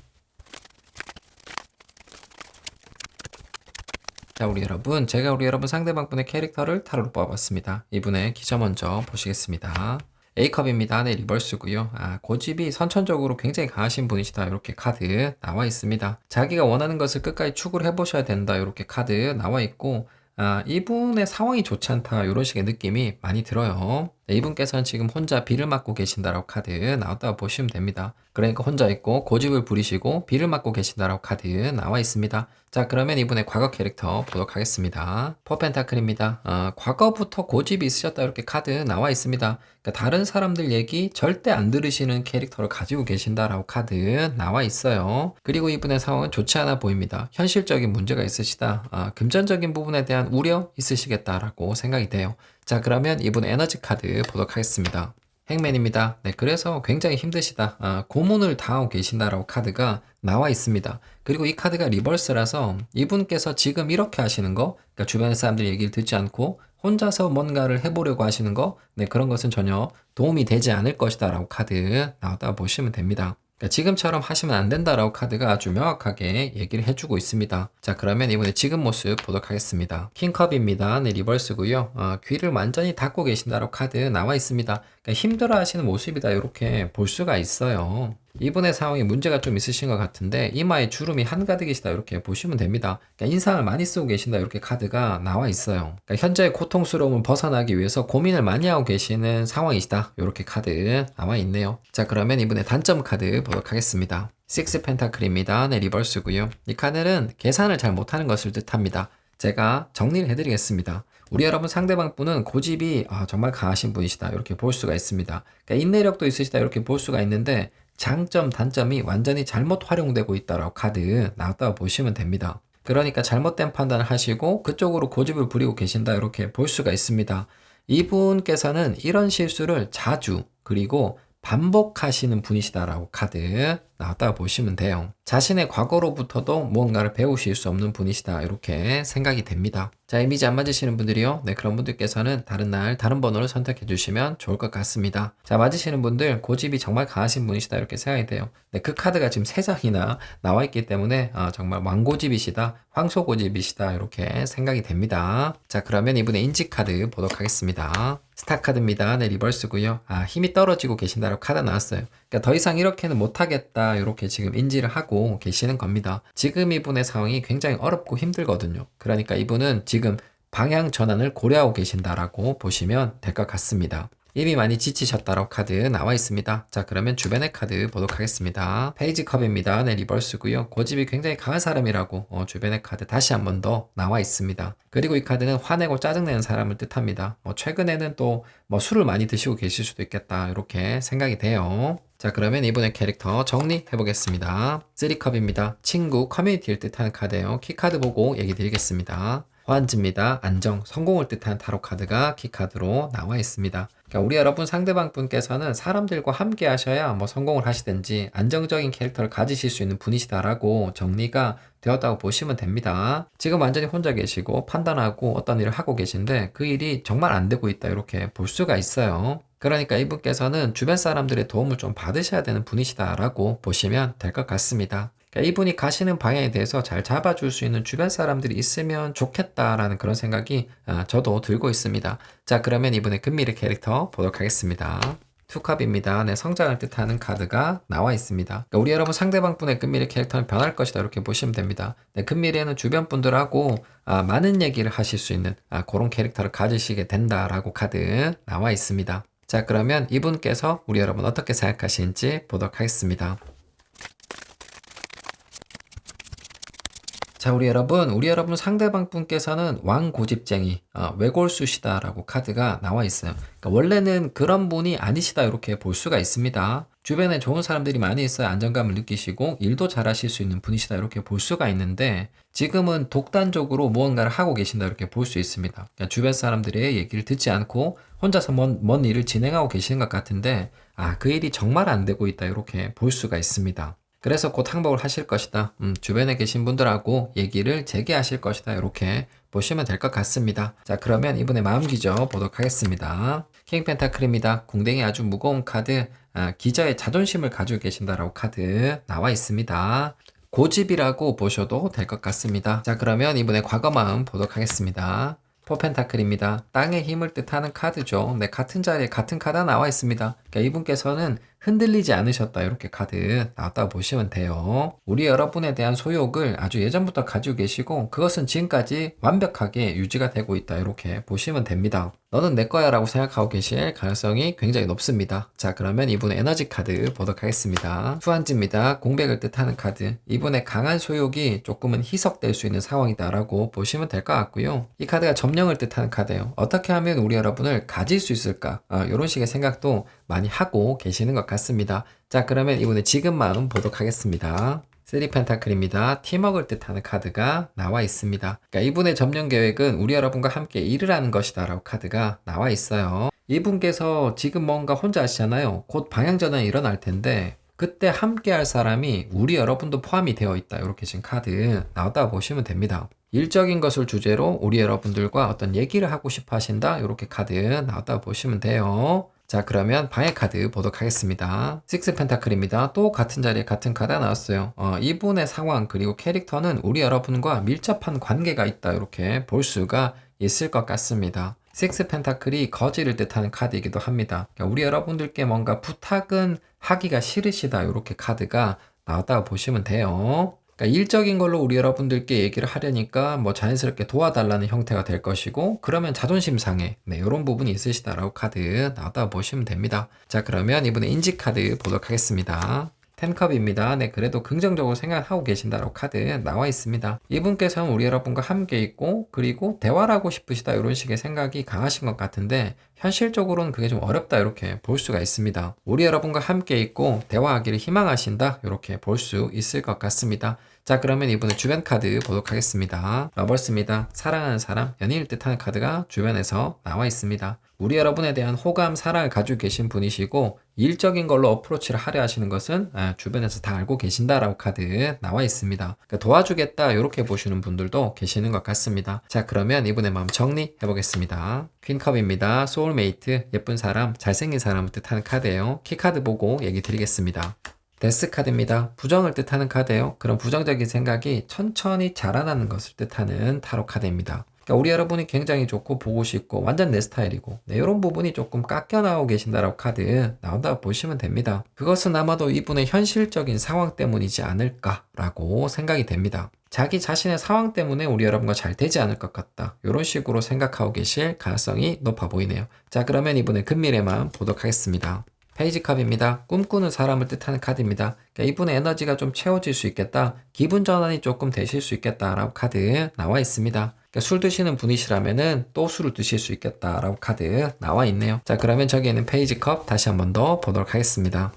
자, 우리 여러분, 제가 우리 여러분 상대방 분의 캐릭터를 타로로 뽑아봤습니다. 이분의 기저 먼저 보시겠습니다. A컵입니다. 네, 리버스고요. 고집이 선천적으로 굉장히 강하신 분이시다. 이렇게 카드 나와 있습니다. 자기가 원하는 것을 끝까지 추구를 해보셔야 된다. 이렇게 카드 나와 있고, 이분의 상황이 좋지 않다. 이런 식의 느낌이 많이 들어요. 네, 이분께서는 지금 혼자 비를 맞고 계신다라고 카드 나왔다고 보시면 됩니다. 그러니까 혼자 있고 고집을 부리시고 비를 맞고 계신다라고 카드 나와 있습니다. 자, 그러면 이분의 과거 캐릭터 보도록 하겠습니다. 퍼펜타클입니다. 과거부터 고집이 있으셨다 이렇게 카드 나와 있습니다. 그러니까 다른 사람들 얘기 절대 안 들으시는 캐릭터를 가지고 계신다라고 카드 나와 있어요. 그리고 이분의 상황은 좋지 않아 보입니다. 현실적인 문제가 있으시다. 금전적인 부분에 대한 우려 있으시겠다라고 생각이 돼요. 자, 그러면 이분 에너지 카드 보도록 하겠습니다. 행맨입니다. 네, 그래서 굉장히 힘드시다. 고문을 당하고 계신다라고 카드가 나와 있습니다. 그리고 이 카드가 리버스라서 이분께서 지금 이렇게 하시는 거, 그러니까 주변의 사람들 얘기를 듣지 않고 혼자서 뭔가를 해보려고 하시는 거, 네, 그런 것은 전혀 도움이 되지 않을 것이다 라고 카드 나왔다고 보시면 됩니다. 그러니까 지금처럼 하시면 안 된다라고 카드가 아주 명확하게 얘기를 해주고 있습니다. 자, 그러면 이번에 지금 모습 보도록 하겠습니다. 킹컵입니다. 네, 리버스고요. 귀를 완전히 닫고 계신다라고 카드 나와 있습니다. 그러니까 힘들어 하시는 모습이다 이렇게 볼 수가 있어요. 이분의 상황에 문제가 좀 있으신 것 같은데 이마에 주름이 한가득이시다 이렇게 보시면 됩니다. 그러니까 인상을 많이 쓰고 계신다 이렇게 카드가 나와 있어요. 그러니까 현재의 고통스러움을 벗어나기 위해서 고민을 많이 하고 계시는 상황이시다 이렇게 카드 나와 있네요. 자, 그러면 이분의 단점 카드 보도록 하겠습니다. 6 펜타클입니다. 네, 리버스고요. 이 카드는 계산을 잘 못하는 것을 뜻합니다. 제가 정리를 해드리겠습니다. 우리 여러분 상대방 분은 고집이 정말 강하신 분이시다 이렇게 볼 수가 있습니다. 그러니까 인내력도 있으시다 이렇게 볼 수가 있는데 장점, 단점이 완전히 잘못 활용되고 있다라고 카드 나왔다고 보시면 됩니다. 그러니까 잘못된 판단을 하시고 그쪽으로 고집을 부리고 계신다 이렇게 볼 수가 있습니다. 이분께서는 이런 실수를 자주 그리고 반복하시는 분이시다라고 카드 나왔다고 보시면 돼요. 자신의 과거로부터도 무언가를 배우실 수 없는 분이시다 이렇게 생각이 됩니다. 자, 이미지 안 맞으시는 분들이요. 네, 그런 분들께서는 다른 날 다른 번호를 선택해 주시면 좋을 것 같습니다. 자, 맞으시는 분들 고집이 정말 강하신 분이시다 이렇게 생각이 돼요. 네, 그 카드가 지금 3장이나 나와 있기 때문에 정말 왕고집이시다, 황소고집이시다 이렇게 생각이 됩니다. 자, 그러면 이분의 인지 카드 보도록 하겠습니다. 스타 카드입니다. 네, 리버스고요. 힘이 떨어지고 계신다라고 카드 나왔어요. 그러니까 더 이상 이렇게는 못하겠다 이렇게 지금 인지를 하고 계시는 겁니다. 지금 이분의 상황이 굉장히 어렵고 힘들거든요. 그러니까 이분은 지금 방향 전환을 고려하고 계신다라고 보시면 될 것 같습니다. 이미 많이 지치셨다라고 카드 나와 있습니다. 자, 그러면 주변의 카드 보도록 하겠습니다. 페이지 컵입니다. 네, 리버스고요. 고집이 굉장히 강한 사람이라고 주변의 카드 다시 한 번 더 나와 있습니다. 그리고 이 카드는 화내고 짜증내는 사람을 뜻합니다. 최근에는 또 술을 많이 드시고 계실 수도 있겠다 이렇게 생각이 돼요. 자, 그러면 이분의 캐릭터 정리해 보겠습니다. 3컵입니다. 친구, 커뮤니티를 뜻하는 카드예요. 키카드 보고 얘기 드리겠습니다. 호환지입니다. 안정, 성공을 뜻하는 타로 카드가 키카드로 나와 있습니다. 그러니까 우리 여러분 상대방 분께서는 사람들과 함께 하셔야 성공을 하시든지 안정적인 캐릭터를 가지실 수 있는 분이시다라고 정리가 되었다고 보시면 됩니다. 지금 완전히 혼자 계시고 판단하고 어떤 일을 하고 계신데 그 일이 정말 안 되고 있다 이렇게 볼 수가 있어요. 그러니까 이분께서는 주변 사람들의 도움을 좀 받으셔야 되는 분이시다라고 보시면 될 것 같습니다. 그러니까 이분이 가시는 방향에 대해서 잘 잡아줄 수 있는 주변 사람들이 있으면 좋겠다라는 그런 생각이 저도 들고 있습니다. 자, 그러면 이분의 금밀의 캐릭터 보도록 하겠습니다. 투컵입니다. 네, 성장을 뜻하는 카드가 나와 있습니다. 그러니까 우리 여러분 상대방 분의 금밀의 캐릭터는 변할 것이다 이렇게 보시면 됩니다. 네, 금밀에는 주변 분들하고 많은 얘기를 하실 수 있는 그런 캐릭터를 가지시게 된다라고 카드 나와 있습니다. 자, 그러면 이분께서 우리 여러분 어떻게 생각하시는지 보도록 하겠습니다. 자, 우리 여러분 상대방 분께서는 왕고집쟁이, 외골수시다라고 카드가 나와 있어요. 그러니까 원래는 그런 분이 아니시다 이렇게 볼 수가 있습니다. 주변에 좋은 사람들이 많이 있어야 안정감을 느끼시고 일도 잘하실 수 있는 분이시다 이렇게 볼 수가 있는데 지금은 독단적으로 무언가를 하고 계신다 이렇게 볼 수 있습니다. 그러니까 주변 사람들의 얘기를 듣지 않고 혼자서 먼 일을 진행하고 계시는 것 같은데 그 일이 정말 안 되고 있다 이렇게 볼 수가 있습니다. 그래서 곧 항복을 하실 것이다. 주변에 계신 분들하고 얘기를 재개하실 것이다. 이렇게 보시면 될 것 같습니다. 자, 그러면 이분의 마음 기저 보도록 하겠습니다. 킹 펜타클입니다. 궁뎅이 아주 무거운 카드, 기저의 자존심을 가지고 계신다라고 카드 나와 있습니다. 고집이라고 보셔도 될 것 같습니다. 자, 그러면 이분의 과거 마음 보도록 하겠습니다. 포펜타클입니다. 땅의 힘을 뜻하는 카드죠. 네, 같은 자리에 같은 카드가 나와 있습니다. 그러니까 이분께서는 흔들리지 않으셨다 이렇게 카드 나왔다고 보시면 돼요. 우리 여러분에 대한 소욕을 아주 예전부터 가지고 계시고 그것은 지금까지 완벽하게 유지가 되고 있다 이렇게 보시면 됩니다. 너는 내 거야 라고 생각하고 계실 가능성이 굉장히 높습니다. 자, 그러면 이분의 에너지 카드 보도록 하겠습니다. 후한지입니다. 공백을 뜻하는 카드. 이분의 강한 소욕이 조금은 희석될 수 있는 상황이다 라고 보시면 될 것 같고요. 이 카드가 점령을 뜻하는 카드예요. 어떻게 하면 우리 여러분을 가질 수 있을까? 이런 식의 생각도 많이 하고 계시는 것 같습니다. 자, 그러면 이분의 지금 마음 보도록 하겠습니다. 3펜타클입니다. 팀워크를 뜻하는 카드가 나와 있습니다. 그러니까 이분의 점령 계획은 우리 여러분과 함께 일을 하는 것이다 라고 카드가 나와 있어요. 이분께서 지금 뭔가 혼자 하시잖아요. 곧 방향전환이 일어날 텐데 그때 함께 할 사람이 우리 여러분도 포함이 되어 있다. 이렇게 지금 카드 나왔다고 보시면 됩니다. 일적인 것을 주제로 우리 여러분들과 어떤 얘기를 하고 싶어 하신다. 이렇게 카드 나왔다고 보시면 돼요. 자, 그러면 방해 카드 보도록 하겠습니다. 6 펜타클입니다. 또 같은 자리에 같은 카드가 나왔어요. 이분의 상황 그리고 캐릭터는 우리 여러분과 밀접한 관계가 있다 이렇게 볼 수가 있을 것 같습니다. 6 펜타클이 거지를 뜻하는 카드이기도 합니다. 그러니까 우리 여러분들께 뭔가 부탁은 하기가 싫으시다 이렇게 카드가 나왔다고 보시면 돼요. 그러니까 일적인 걸로 우리 여러분들께 얘기를 하려니까 자연스럽게 도와달라는 형태가 될 것이고 그러면 자존심 상해 이런 부분이 있으시다라고 카드 나왔다고 보시면 됩니다. 자, 그러면 이분의 인지 카드 보도록 하겠습니다. 10컵입니다. 네, 그래도 긍정적으로 생각하고 계신다라고 카드 나와 있습니다. 이분께서는 우리 여러분과 함께 있고 그리고 대화를 하고 싶으시다 이런 식의 생각이 강하신 것 같은데 현실적으로는 그게 좀 어렵다 이렇게 볼 수가 있습니다. 우리 여러분과 함께 있고 대화하기를 희망하신다 이렇게 볼 수 있을 것 같습니다. 자, 그러면 이분의 주변 카드 보도록 하겠습니다. 러버스입니다. 사랑하는 사람, 연인을 뜻하는 카드가 주변에서 나와 있습니다. 우리 여러분에 대한 호감, 사랑을 가지고 계신 분이시고 일적인 걸로 어프로치를 하려 하시는 것은 주변에서 다 알고 계신다라고 카드 나와 있습니다. 그러니까 도와주겠다 이렇게 보시는 분들도 계시는 것 같습니다. 자, 그러면 이분의 마음 정리해 보겠습니다. 퀸컵입니다. 소울메이트, 예쁜 사람, 잘생긴 사람을 뜻하는 카드예요. 키카드 보고 얘기 드리겠습니다. 데스 카드입니다. 부정을 뜻하는 카드예요. 그런 부정적인 생각이 천천히 자라나는 것을 뜻하는 타로 카드입니다. 그러니까 우리 여러분이 굉장히 좋고 보고 싶고 완전 내 스타일이고 이런 부분이 조금 깎여 나오고 계신다라고 카드 나온다고 보시면 됩니다. 그것은 아마도 이분의 현실적인 상황 때문이지 않을까라고 생각이 됩니다. 자기 자신의 상황 때문에 우리 여러분과 잘 되지 않을 것 같다. 이런 식으로 생각하고 계실 가능성이 높아 보이네요. 자, 그러면 이분의 금미래만 보도록 하겠습니다. 페이지 컵입니다. 꿈꾸는 사람을 뜻하는 카드입니다. 그러니까 이분의 에너지가 좀 채워질 수 있겠다. 기분 전환이 조금 되실 수 있겠다라고 카드 나와 있습니다. 그러니까 술 드시는 분이시라면은 또 술을 드실 수 있겠다라고 카드 나와 있네요. 자, 그러면 저기 있는 페이지 컵 다시 한 번 더 보도록 하겠습니다.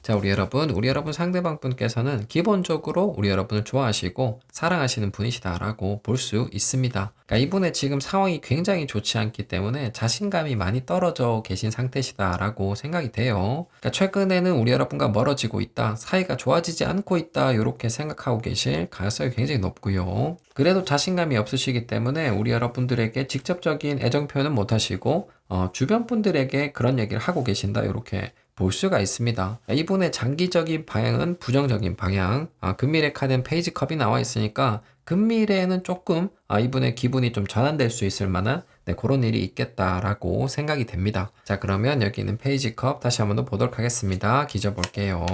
자, 우리 여러분 상대방 분께서는 기본적으로 우리 여러분을 좋아하시고 사랑하시는 분이시다라고 볼 수 있습니다. 그러니까 이분의 지금 상황이 굉장히 좋지 않기 때문에 자신감이 많이 떨어져 계신 상태시다라고 생각이 돼요. 그러니까 최근에는 우리 여러분과 멀어지고 있다, 사이가 좋아지지 않고 있다 이렇게 생각하고 계실 가능성이 굉장히 높고요. 그래도 자신감이 없으시기 때문에 우리 여러분들에게 직접적인 애정 표현은 못하시고 주변 분들에게 그런 얘기를 하고 계신다 이렇게 볼 수가 있습니다. 이분의 장기적인 방향은 부정적인 방향. 금미래 카드는 페이지 컵이 나와 있으니까 금미래에는 조금 이분의 기분이 좀 전환될 수 있을 만한 그런 일이 있겠다라고 생각이 됩니다. 자, 그러면 여기 있는 페이지 컵 다시 한번 더 보도록 하겠습니다. 기저 볼게요.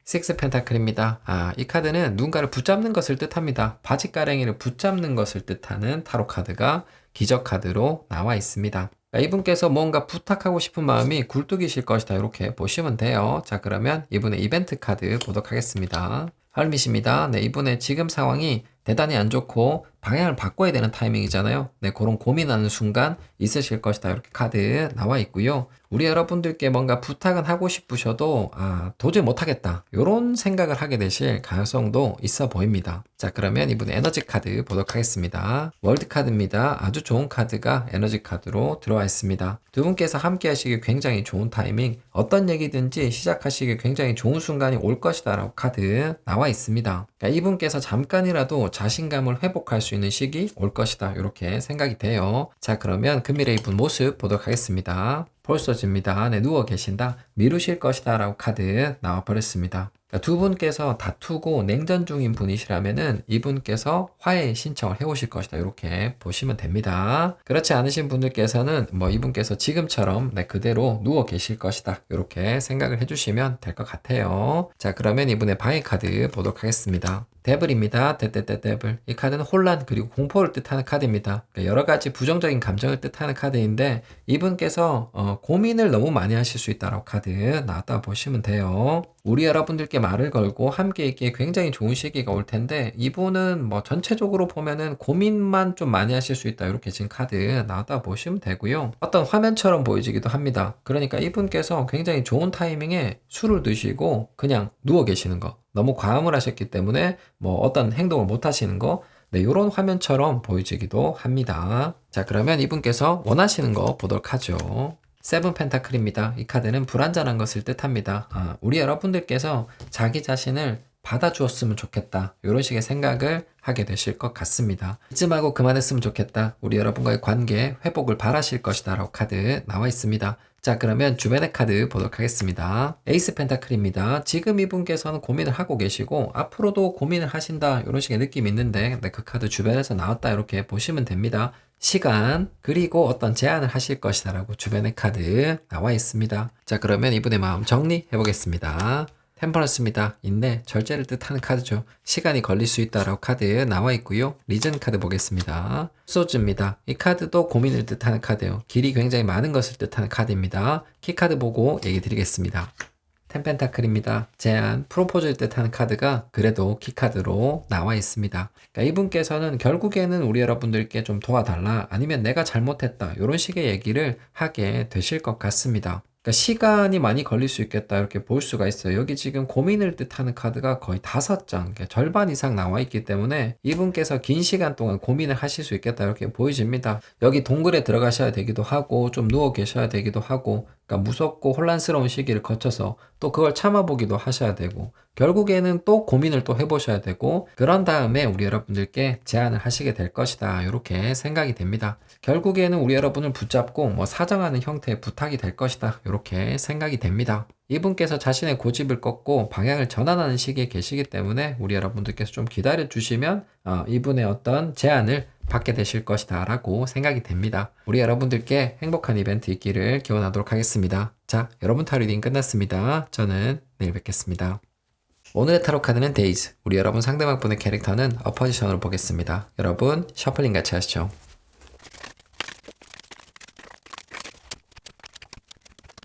식스 펜타클입니다. 이 카드는 누군가를 붙잡는 것을 뜻합니다. 바지가랭이를 붙잡는 것을 뜻하는 타로 카드가 기저 카드로 나와 있습니다. 이분께서 뭔가 부탁하고 싶은 마음이 굴뚝이실 것이다 이렇게 보시면 돼요. 자, 그러면 이분의 이벤트 카드 보도록 하겠습니다. 할밋입니다. 네, 이분의 지금 상황이 대단히 안 좋고 방향을 바꿔야 되는 타이밍이잖아요. 네, 그런 고민하는 순간 있으실 것이다 이렇게 카드 나와 있고요. 우리 여러분들께 뭔가 부탁은 하고 싶으셔도 도저히 못하겠다 이런 생각을 하게 되실 가능성도 있어 보입니다. 자, 그러면 이분의 에너지 카드 보도록 하겠습니다. 월드 카드입니다. 아주 좋은 카드가 에너지 카드로 들어와 있습니다. 두 분께서 함께 하시기 굉장히 좋은 타이밍, 어떤 얘기든지 시작하시기 굉장히 좋은 순간이 올 것이다 라고 카드 나와 있습니다. 그러니까 이분께서 잠깐이라도 자신감을 회복할 수 있는 시기 올 것이다 이렇게 생각이 돼요. 자, 그러면 금미래 이분 모습 보도록 하겠습니다. 폴서즈입니다. 네, 누워 계신다. 미루실 것이다 라고 카드 나와 버렸습니다. 그러니까 두 분께서 다투고 냉전 중인 분이시라면은 이분께서 화해 신청을 해오실 것이다 이렇게 보시면 됩니다. 그렇지 않으신 분들께서는 이분께서 지금처럼 그대로 누워 계실 것이다 이렇게 생각을 해주시면 될 것 같아요. 자, 그러면 이분의 방해 카드 보도록 하겠습니다. 데블입니다. 데블. 이 카드는 혼란 그리고 공포를 뜻하는 카드입니다. 그러니까 여러 가지 부정적인 감정을 뜻하는 카드인데 이분께서 고민을 너무 많이 하실 수 있다라고 카드 나왔다 보시면 돼요. 우리 여러분들께 말을 걸고 함께 있기에 굉장히 좋은 시기가 올 텐데 이분은 전체적으로 보면은 고민만 좀 많이 하실 수 있다 이렇게 지금 카드 나왔다 보시면 되고요. 어떤 화면처럼 보이지기도 합니다. 그러니까 이분께서 굉장히 좋은 타이밍에 술을 드시고 그냥 누워 계시는 거, 너무 과음을 하셨기 때문에 어떤 행동을 못 하시는 거, 이런 화면처럼 보이지기도 합니다. 자, 그러면 이분께서 원하시는 거 보도록 하죠. 세븐 펜타클입니다. 이 카드는 불완전한 것을 뜻합니다. 우리 여러분들께서 자기 자신을 받아주었으면 좋겠다 이런 식의 생각을 하게 되실 것 같습니다. 이쯤하고 그만했으면 좋겠다, 우리 여러분과의 관계 회복을 바라실 것이다 라고 카드 나와 있습니다. 자, 그러면 주변의 카드 보도록 하겠습니다. 에이스 펜타클입니다. 지금 이분께서는 고민을 하고 계시고 앞으로도 고민을 하신다 이런 식의 느낌이 있는데 그 카드 주변에서 나왔다 이렇게 보시면 됩니다. 시간 그리고 어떤 제안을 하실 것이다 라고 주변의 카드 나와 있습니다. 자, 그러면 이분의 마음 정리해 보겠습니다. 템퍼런스입니다. 인내, 절제를 뜻하는 카드죠. 시간이 걸릴 수 있다라고 카드 나와 있고요. 리전 카드 보겠습니다. 소즈입니다. 이 카드도 고민을 뜻하는 카드예요. 길이 굉장히 많은 것을 뜻하는 카드입니다. 키 카드 보고 얘기 드리겠습니다. 텐펜타클입니다. 제안, 프로포즈를 뜻하는 카드가 그래도 키카드로 나와 있습니다. 그러니까 이분께서는 결국에는 우리 여러분들께 좀 도와달라, 아니면 내가 잘못했다 이런 식의 얘기를 하게 되실 것 같습니다. 그러니까 시간이 많이 걸릴 수 있겠다 이렇게 볼 수가 있어요. 여기 지금 고민을 뜻하는 카드가 거의 5장, 그러니까 절반 이상 나와 있기 때문에 이분께서 긴 시간 동안 고민을 하실 수 있겠다 이렇게 보여집니다. 여기 동굴에 들어가셔야 되기도 하고 좀 누워 계셔야 되기도 하고, 그러니까 무섭고 혼란스러운 시기를 거쳐서 또 그걸 참아보기도 하셔야 되고, 결국에는 또 고민을 또 해보셔야 되고, 그런 다음에 우리 여러분들께 제안을 하시게 될 것이다 이렇게 생각이 됩니다. 결국에는 우리 여러분을 붙잡고 뭐 사정하는 형태의 부탁이 될 것이다 이렇게 생각이 됩니다. 이분께서 자신의 고집을 꺾고 방향을 전환하는 시기에 계시기 때문에 우리 여러분들께서 좀 기다려 주시면 이분의 어떤 제안을 받게 되실 것이다 라고 생각이 됩니다. 우리 여러분들께 행복한 이벤트 있기를 기원하도록 하겠습니다. 자, 여러분 타로 리딩 끝났습니다. 저는 내일 뵙겠습니다. 오늘의 타로 카드는 데이즈. 우리 여러분 상대방 분의 캐릭터는 어포지션으로 보겠습니다. 여러분 셔플링 같이 하시죠.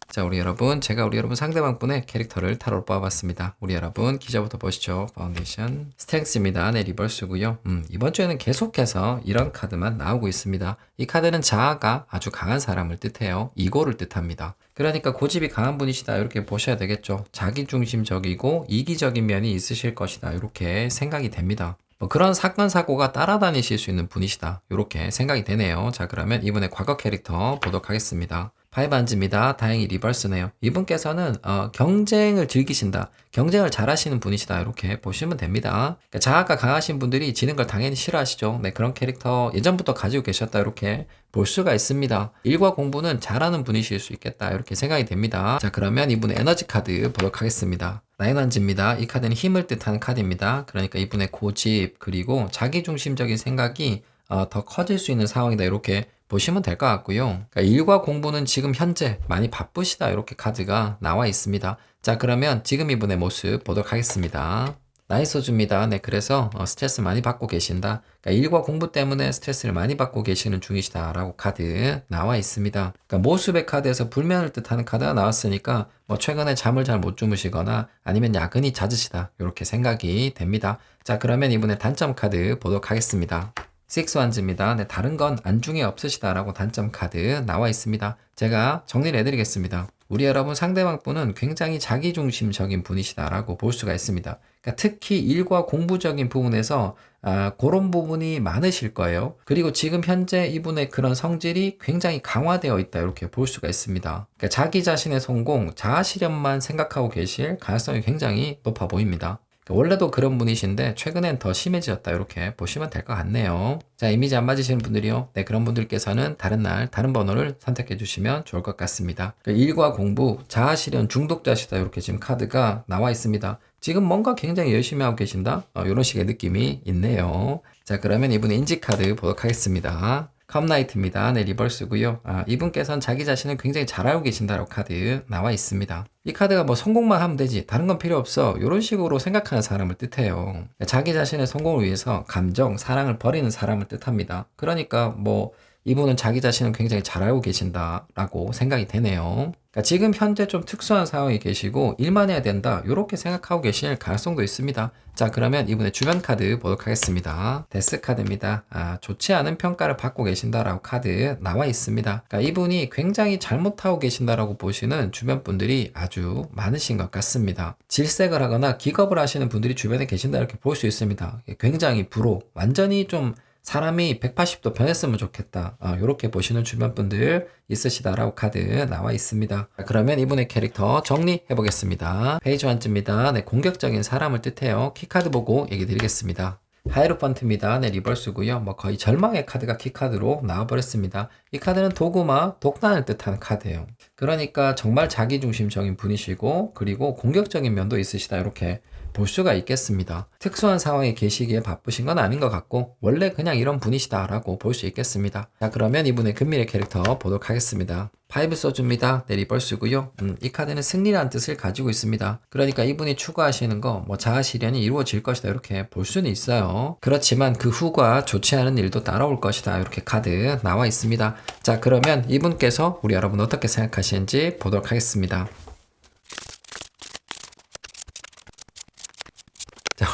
자, 우리 여러분, 제가 우리 여러분 상대방 분의 캐릭터를 타로로 뽑아봤습니다. 우리 여러분 기저부터 보시죠. 파운데이션 스트렝스입니다. 네, 리버스고요. 이번 주에는 계속해서 이런 카드만 나오고 있습니다. 이 카드는 자아가 아주 강한 사람을 뜻해요. 이고를 뜻합니다. 그러니까 고집이 강한 분이시다 이렇게 보셔야 되겠죠. 자기중심적이고 이기적인 면이 있으실 것이다 이렇게 생각이 됩니다. 뭐 그런 사건 사고가 따라다니실 수 있는 분이시다 이렇게 생각이 되네요. 자, 그러면 이분의 과거 캐릭터 보도록 하겠습니다. 파이반즈입니다. 다행히 리버스네요. 이분께서는 경쟁을 즐기신다, 경쟁을 잘하시는 분이시다 이렇게 보시면 됩니다. 그러니까 자아가 강하신 분들이 지는 걸 당연히 싫어하시죠. 네, 그런 캐릭터 예전부터 가지고 계셨다 이렇게 볼 수가 있습니다. 일과 공부는 잘하는 분이실 수 있겠다 이렇게 생각이 됩니다. 자, 그러면 이분의 에너지 카드 보도록 하겠습니다. 나인완즈입니다. 이 카드는 힘을 뜻하는 카드입니다. 그러니까 이분의 고집 그리고 자기중심적인 생각이 더 커질 수 있는 상황이다 이렇게 보시면 될 것 같고요. 그러니까 일과 공부는 지금 현재 많이 바쁘시다 이렇게 카드가 나와 있습니다. 자, 그러면 지금 이분의 모습 보도록 하겠습니다. 나이소주입니다. 네, 그래서 스트레스 많이 받고 계신다. 그러니까 일과 공부 때문에 스트레스를 많이 받고 계시는 중이시다라고 카드 나와 있습니다. 그러니까 모습의 카드에서 불면을 뜻하는 카드가 나왔으니까 뭐 최근에 잠을 잘 못 주무시거나 아니면 야근이 잦으시다 이렇게 생각이 됩니다. 자, 그러면 이분의 단점 카드 보도록 하겠습니다. 식스완즈입니다. 네, 다른 건 안중에 없으시다라고 단점 카드 나와 있습니다. 제가 정리를 해드리겠습니다. 우리 여러분 상대방 분은 굉장히 자기중심적인 분이시다라고 볼 수가 있습니다. 그러니까 특히 일과 공부적인 부분에서 그런 부분이 많으실 거예요. 그리고 지금 현재 이분의 그런 성질이 굉장히 강화되어 있다 이렇게 볼 수가 있습니다. 그러니까 자기 자신의 성공, 자아 실현만 생각하고 계실 가능성이 굉장히 높아 보입니다. 원래도 그런 분이신데 최근엔 더 심해졌다 이렇게 보시면 될 것 같네요. 자, 이미지 안 맞으시는 분들이요. 네, 그런 분들께서는 다른 날 다른 번호를 선택해 주시면 좋을 것 같습니다. 일과 공부, 자아 실현 중독자시다 이렇게 지금 카드가 나와 있습니다. 지금 뭔가 굉장히 열심히 하고 계신다? 이런 식의 느낌이 있네요. 자, 그러면 이분의 인지 카드 보도록 하겠습니다. 컵나이트입니다. 네, 리버스고요. 이분께서는 자기 자신을 굉장히 잘 알고 계신다라고 카드 나와 있습니다. 이 카드가 뭐 성공만 하면 되지 다른 건 필요 없어 이런 식으로 생각하는 사람을 뜻해요. 자기 자신의 성공을 위해서 감정, 사랑을 버리는 사람을 뜻합니다. 그러니까 뭐 이분은 자기 자신을 굉장히 잘 알고 계신다라고 생각이 되네요. 그러니까 지금 현재 좀 특수한 상황에 계시고 일만 해야 된다 이렇게 생각하고 계실 가능성도 있습니다. 자, 그러면 이분의 주변 카드 보도록 하겠습니다. 데스 카드입니다. 좋지 않은 평가를 받고 계신다라고 카드 나와 있습니다. 그러니까 이분이 굉장히 잘못하고 계신다라고 보시는 주변 분들이 아주 많으신 것 같습니다. 질색을 하거나 기겁을 하시는 분들이 주변에 계신다 이렇게 볼 수 있습니다. 굉장히 불호, 완전히 좀 사람이 180도 변했으면 좋겠다. 이렇게 보시는 주변 분들 있으시다라고 카드 나와 있습니다. 그러면 이분의 캐릭터 정리해 보겠습니다. 페이지 1쯤입니다. 네, 공격적인 사람을 뜻해요. 키카드 보고 얘기 드리겠습니다. 하이로펀트입니다. 네, 리버스고요. 뭐 거의 절망의 카드가 키카드로 나와버렸습니다. 이 카드는 도구마, 독단을 뜻하는 카드예요. 그러니까 정말 자기중심적인 분이시고 그리고 공격적인 면도 있으시다 이렇게 볼 수가 있겠습니다. 특수한 상황에 계시기에 바쁘신 건 아닌 것 같고 원래 그냥 이런 분이시다라고 볼 수 있겠습니다. 자, 그러면 이분의 금밀의 캐릭터 보도록 하겠습니다. 파이브 소주입니다. 네, 리버스고요. 이 카드는 승리라는 뜻을 가지고 있습니다. 그러니까 이분이 추구하시는 거 뭐 자아 실현이 이루어질 것이다 이렇게 볼 수는 있어요. 그렇지만 그 후가 좋지 않은 일도 따라올 것이다 이렇게 카드 나와 있습니다. 자, 그러면 이분께서 우리 여러분 어떻게 생각하시는지 보도록 하겠습니다. 자,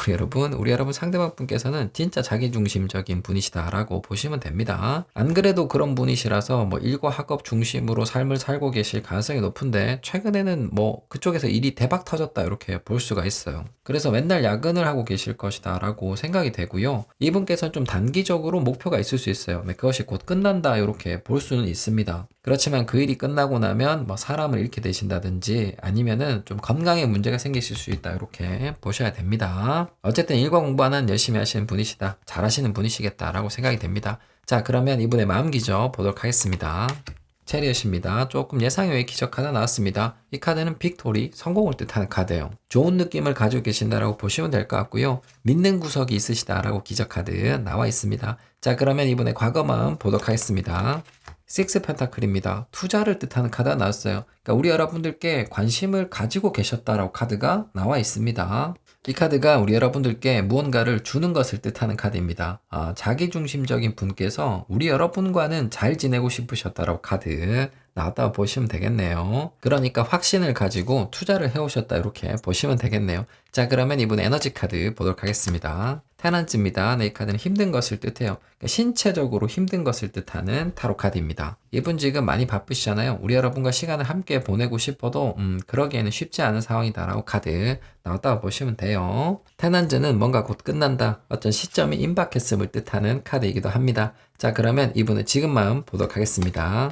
우리 여러분 상대방 분께서는 진짜 자기중심적인 분이시다라고 보시면 됩니다. 안 그래도 그런 분이시라서 뭐 일과 학업 중심으로 삶을 살고 계실 가능성이 높은데 최근에는 뭐 그쪽에서 일이 대박 터졌다 이렇게 볼 수가 있어요. 그래서 맨날 야근을 하고 계실 것이다 라고 생각이 되고요. 이분께서는 좀 단기적으로 목표가 있을 수 있어요. 네, 그것이 곧 끝난다 이렇게 볼 수는 있습니다. 그렇지만 그 일이 끝나고 나면 뭐 사람을 잃게 되신다든지 아니면은 좀 건강에 문제가 생기실 수 있다 이렇게 보셔야 됩니다. 어쨌든 일과 공부는 열심히 하시는 분이시다. 잘하시는 분이시겠다라고 생각이 됩니다. 자, 그러면 이분의 마음 기저 보도록 하겠습니다. 체리엇입니다. 조금 예상 외의 기적 카드 나왔습니다. 이 카드는 빅토리, 성공을 뜻하는 카드예요. 좋은 느낌을 가지고 계신다라고 보시면 될 것 같고요. 믿는 구석이 있으시다라고 기적 카드 나와 있습니다. 자, 그러면 이분의 과거 마음 보도록 하겠습니다. 식스 펜타클입니다. 투자를 뜻하는 카드가 나왔어요. 그러니까 우리 여러분들께 관심을 가지고 계셨다라고 카드가 나와 있습니다. 이 카드가 우리 여러분들께 무언가를 주는 것을 뜻하는 카드입니다. 자기중심적인 분께서 우리 여러분과는 잘 지내고 싶으셨다라고 카드 나왔다고 보시면 되겠네요. 그러니까 확신을 가지고 투자를 해오셨다 이렇게 보시면 되겠네요. 자, 그러면 이분의 에너지 카드 보도록 하겠습니다. 테넌즈입니다. 네, 이 카드는 힘든 것을 뜻해요. 그러니까 신체적으로 힘든 것을 뜻하는 타로 카드입니다. 이분 지금 많이 바쁘시잖아요. 우리 여러분과 시간을 함께 보내고 싶어도 그러기에는 쉽지 않은 상황이다라고 카드 나왔다고 보시면 돼요. 테넌즈는 뭔가 곧 끝난다. 어떤 시점이 임박했음을 뜻하는 카드이기도 합니다. 자, 그러면 이분의 지금 마음 보도록 하겠습니다.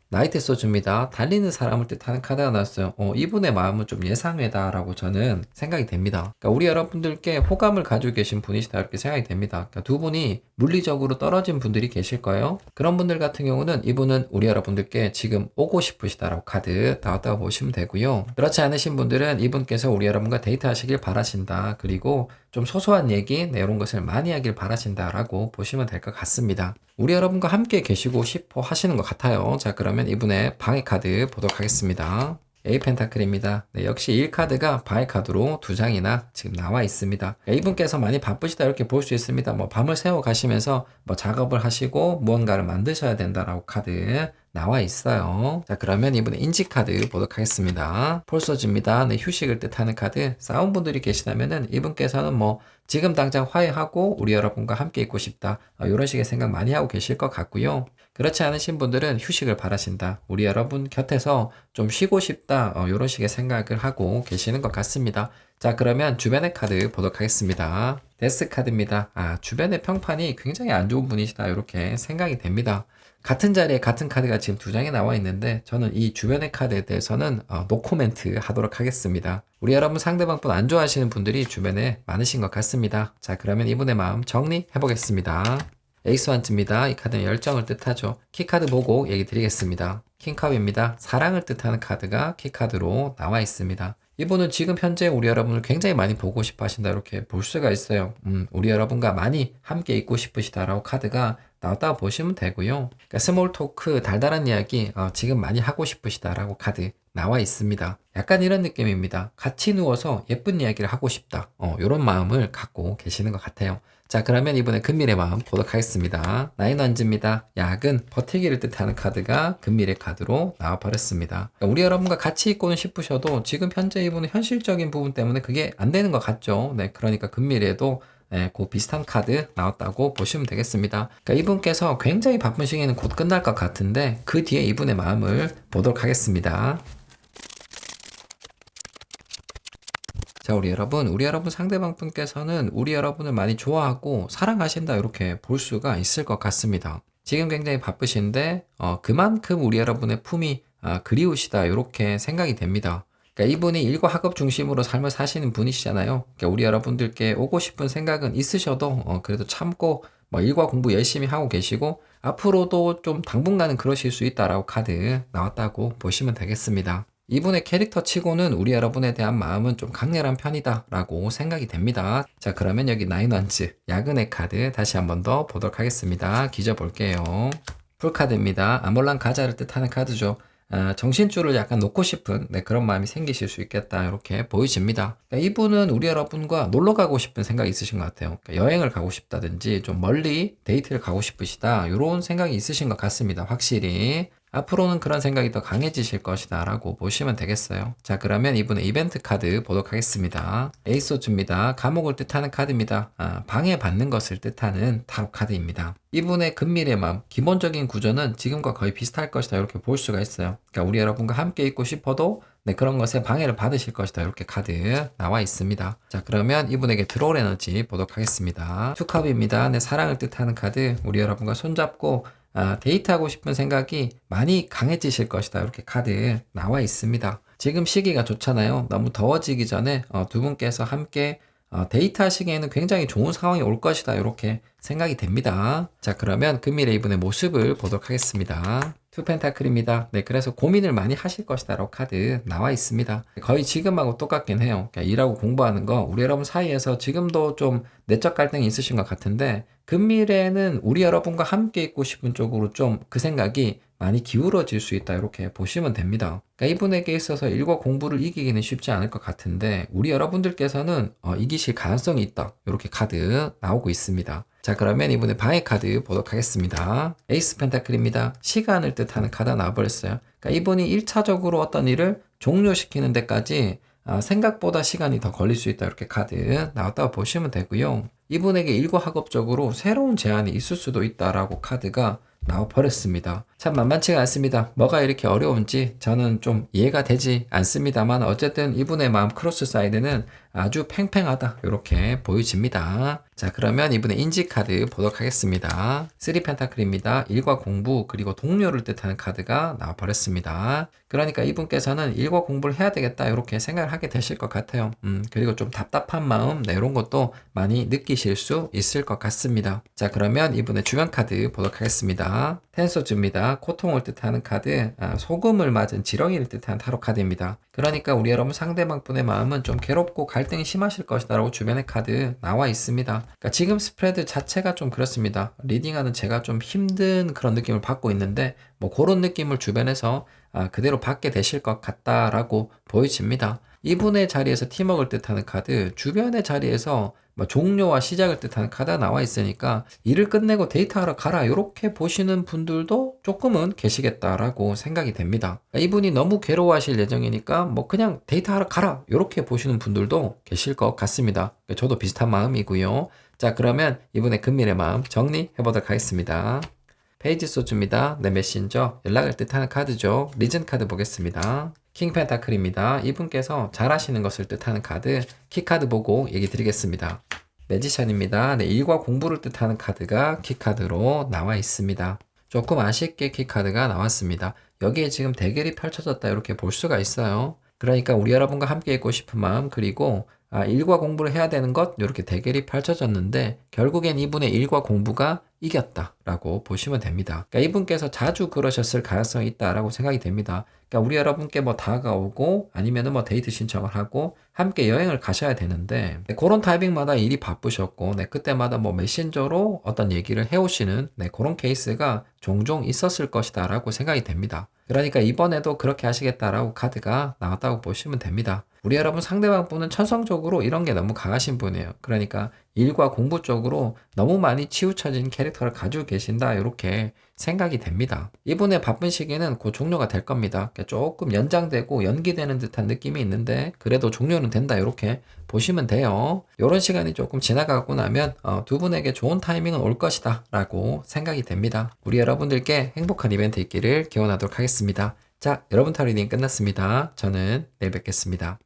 나이트 소주입니다. 달리는 사람을 뜻하는 카드가 나왔어요. 이분의 마음은 좀 예상외다라고 저는 생각이 됩니다. 그러니까 우리 여러분들께 호감을 가지고 계신 분이시다 이렇게 생각이 됩니다. 그러니까 두 분이 물리적으로 떨어진 분들이 계실 거예요. 그런 분들 같은 경우는 이분은 우리 여러분들께 지금 오고 싶으시다라고 카드 나왔다고 보시면 되고요. 그렇지 않으신 분들은 이분께서 우리 여러분과 데이트하시길 바라신다. 그리고 좀 소소한 얘기, 이런 것을 많이 하길 바라신다라고 보시면 될 것 같습니다. 우리 여러분과 함께 계시고 싶어 하시는 것 같아요. 자, 그러면 이분의 방해 카드 보도록 하겠습니다. A 펜타클입니다. 네, 역시 1카드가 방해 카드로 2장이나 지금 나와 있습니다. 이분께서 많이 바쁘시다 이렇게 볼 수 있습니다. 뭐 밤을 새워 가시면서 뭐 작업을 하시고 무언가를 만드셔야 된다라고 카드 나와 있어요. 자, 그러면 이분의 인지 카드 보도록 하겠습니다. 폴소즈입니다. 네, 휴식을 뜻하는 카드. 싸운 분들이 계시다면은 이분께서는 뭐 지금 당장 화해하고 우리 여러분과 함께 있고 싶다. 이런 식의 생각 많이 하고 계실 것 같고요. 그렇지 않으신 분들은 휴식을 바라신다. 우리 여러분 곁에서 좀 쉬고 싶다. 이런 식의 생각을 하고 계시는 것 같습니다. 자, 그러면 주변의 카드 보도록 하겠습니다. 데스 카드입니다. 주변의 평판이 굉장히 안 좋은 분이시다. 이렇게 생각이 됩니다. 같은 자리에 같은 카드가 지금 2장이 나와 있는데 저는 이 주변의 카드에 대해서는 노코멘트 하도록 하겠습니다. 우리 여러분 상대방 분 안 좋아하시는 분들이 주변에 많으신 것 같습니다. 자, 그러면 이분의 마음 정리해 보겠습니다. 에이스 완즈입니다. 이 카드는 열정을 뜻하죠. 키카드 보고 얘기 드리겠습니다. 킹컵입니다. 사랑을 뜻하는 카드가 키카드로 나와 있습니다. 이분은 지금 현재 우리 여러분을 굉장히 많이 보고 싶어 하신다 이렇게 볼 수가 있어요. 우리 여러분과 많이 함께 있고 싶으시다라고 카드가 나왔다고 보시면 되고요. 그러니까 스몰 토크, 달달한 이야기 지금 많이 하고 싶으시다라고 카드 나와 있습니다. 약간 이런 느낌입니다. 같이 누워서 예쁜 이야기를 하고 싶다. 이런 마음을 갖고 계시는 것 같아요. 자, 그러면 이번에 금밀의 마음 보도록 하겠습니다. 나인 완즈입니다. 야근, 버티기를 뜻하는 카드가 금밀의 카드로 나와버렸습니다. 그러니까 우리 여러분과 같이 있고는 싶으셔도 지금 현재 이분은 현실적인 부분 때문에 그게 안 되는 것 같죠. 네, 그러니까 금밀에도 그 비슷한 카드 나왔다고 보시면 되겠습니다. 그러니까 이분께서 굉장히 바쁜 시기는 곧 끝날 것 같은데 그 뒤에 이분의 마음을 보도록 하겠습니다. 자, 우리 여러분 상대방 분께서는 우리 여러분을 많이 좋아하고 사랑하신다 이렇게 볼 수가 있을 것 같습니다. 지금 굉장히 바쁘신데 그만큼 우리 여러분의 품이 그리우시다 이렇게 생각이 됩니다. 그러니까 이분이 일과 학업 중심으로 삶을 사시는 분이시잖아요. 그러니까 우리 여러분들께 오고 싶은 생각은 있으셔도 그래도 참고 뭐 일과 공부 열심히 하고 계시고 앞으로도 좀 당분간은 그러실 수 있다라고 카드 나왔다고 보시면 되겠습니다. 이분의 캐릭터 치고는 우리 여러분에 대한 마음은 좀 강렬한 편이다 라고 생각이 됩니다. 자, 그러면 여기 나인원즈 야근의 카드 다시 한번 더 보도록 하겠습니다. 기저 볼게요. 풀카드입니다. 아몰란 가자를 뜻하는 카드죠. 정신줄을 약간 놓고 싶은 그런 마음이 생기실 수 있겠다 이렇게 보이십니다. 그러니까 이분은 우리 여러분과 놀러 가고 싶은 생각이 있으신 것 같아요. 그러니까 여행을 가고 싶다든지 좀 멀리 데이트를 가고 싶으시다 이런 생각이 있으신 것 같습니다. 확실히 앞으로는 그런 생각이 더 강해지실 것이다 라고 보시면 되겠어요. 자, 그러면 이분의 이벤트 카드 보도록 하겠습니다. 에이스 오츠입니다. 감옥을 뜻하는 카드입니다. 방해받는 것을 뜻하는 타로 카드입니다. 이분의 근밀의 마음, 기본적인 구조는 지금과 거의 비슷할 것이다 이렇게 볼 수가 있어요. 그러니까 우리 여러분과 함께 있고 싶어도 그런 것에 방해를 받으실 것이다 이렇게 카드 나와 있습니다. 자, 그러면 이분에게 들어올 에너지 보도록 하겠습니다. 투컵입니다. 사랑을 뜻하는 카드, 우리 여러분과 손잡고 데이트하고 싶은 생각이 많이 강해지실 것이다 이렇게 카드 나와 있습니다. 지금 시기가 좋잖아요. 너무 더워지기 전에 두 분께서 함께 데이트하시기에는 굉장히 좋은 상황이 올 것이다 이렇게 생각이 됩니다. 자, 그러면 금밀의 이분의 모습을 보도록 하겠습니다. 투 펜타클입니다. 그래서 고민을 많이 하실 것이다 라고 카드 나와 있습니다. 거의 지금하고 똑같긴 해요. 그러니까 일하고 공부하는 거 우리 여러분 사이에서 지금도 좀 내적 갈등이 있으신 것 같은데 금밀에는 우리 여러분과 함께 있고 싶은 쪽으로 좀 그 생각이 많이 기울어질 수 있다 이렇게 보시면 됩니다. 그러니까 이분에게 있어서 일과 공부를 이기기는 쉽지 않을 것 같은데 우리 여러분들께서는 이기실 가능성이 있다 이렇게 카드 나오고 있습니다. 자, 그러면 이분의 방해 카드 보도록 하겠습니다. 에이스 펜타클입니다. 시간을 뜻하는 카드가 나와버렸어요. 그러니까 이분이 1차적으로 어떤 일을 종료시키는 데까지 생각보다 시간이 더 걸릴 수 있다 이렇게 카드 나왔다고 보시면 되고요. 이분에게 일과 학업적으로 새로운 제안이 있을 수도 있다라고 카드가 나와버렸습니다. 참 만만치가 않습니다. 뭐가 이렇게 어려운지 저는 좀 이해가 되지 않습니다만 어쨌든 이분의 마음 크로스 사이드는 아주 팽팽하다 이렇게 보여집니다. 자, 그러면 이분의 인지 카드 보도록 하겠습니다. 3 펜타클입니다. 일과 공부 그리고 동료를 뜻하는 카드가 나와버렸습니다. 그러니까 이분께서는 일과 공부를 해야 되겠다 이렇게 생각을 하게 되실 것 같아요. 그리고 좀 답답한 마음 이런 것도 많이 느끼실 수 있을 것 같습니다. 자, 그러면 이분의 주변 카드 보도록 하겠습니다. 텐소즈입니다. 고통을 뜻하는 카드, 소금을 맞은 지렁이를 뜻하는 타로 카드입니다. 그러니까 우리 여러분 상대방 분의 마음은 좀 괴롭고 갈등이 심하실 것이다 라고 주변의 카드 나와 있습니다. 그러니까 지금 스프레드 자체가 좀 그렇습니다. 리딩하는 제가 좀 힘든 그런 느낌을 받고 있는데 뭐 그런 느낌을 주변에서 그대로 받게 되실 것 같다라고 보여집니다. 이분의 자리에서 팀워크를 뜻하는 카드, 주변의 자리에서 종료와 시작을 뜻하는 카드가 나와 있으니까 일을 끝내고 데이트하러 가라 이렇게 보시는 분들도 조금은 계시겠다라고 생각이 됩니다. 이분이 너무 괴로워하실 예정이니까 그냥 데이트하러 가라 이렇게 보시는 분들도 계실 것 같습니다. 저도 비슷한 마음이고요. 자, 그러면 이분의 금밀의 마음 정리해 보도록 하겠습니다. 페이지 소주입니다. 메신저, 연락을 뜻하는 카드죠. 리즌 카드 보겠습니다. 킹 펜타클입니다. 이분께서 잘하시는 것을 뜻하는 카드, 키카드 보고 얘기 드리겠습니다. 매지션입니다. 일과 공부를 뜻하는 카드가 키카드로 나와 있습니다. 조금 아쉽게 키카드가 나왔습니다. 여기에 지금 대결이 펼쳐졌다 이렇게 볼 수가 있어요. 그러니까 우리 여러분과 함께 있고 싶은 마음 그리고 일과 공부를 해야 되는 것 이렇게 대결이 펼쳐졌는데 결국엔 이분의 일과 공부가 이겼다라고 보시면 됩니다. 그러니까 이분께서 자주 그러셨을 가능성이 있다라고 생각이 됩니다. 그러니까 우리 여러분께 다가오고 아니면은 데이트 신청을 하고 함께 여행을 가셔야 되는데 그런 타이밍마다 일이 바쁘셨고 그때마다 메신저로 어떤 얘기를 해오시는 그런 케이스가 종종 있었을 것이다 라고 생각이 됩니다. 그러니까 이번에도 그렇게 하시겠다라고 카드가 나왔다고 보시면 됩니다. 우리 여러분 상대방 분은 천성적으로 이런 게 너무 강하신 분이에요. 그러니까 일과 공부 쪽으로 너무 많이 치우쳐진 캐릭터를 가지고 계신다 이렇게 생각이 됩니다. 이분의 바쁜 시기는 곧 종료가 될 겁니다. 조금 연장되고 연기되는 듯한 느낌이 있는데 그래도 종료는 된다 이렇게 보시면 돼요. 이런 시간이 조금 지나가고 나면 두 분에게 좋은 타이밍은 올 것이다 라고 생각이 됩니다. 우리 여러분들께 행복한 이벤트 있기를 기원하도록 하겠습니다. 자, 여러분 타로 리딩 끝났습니다. 저는 내일 뵙겠습니다.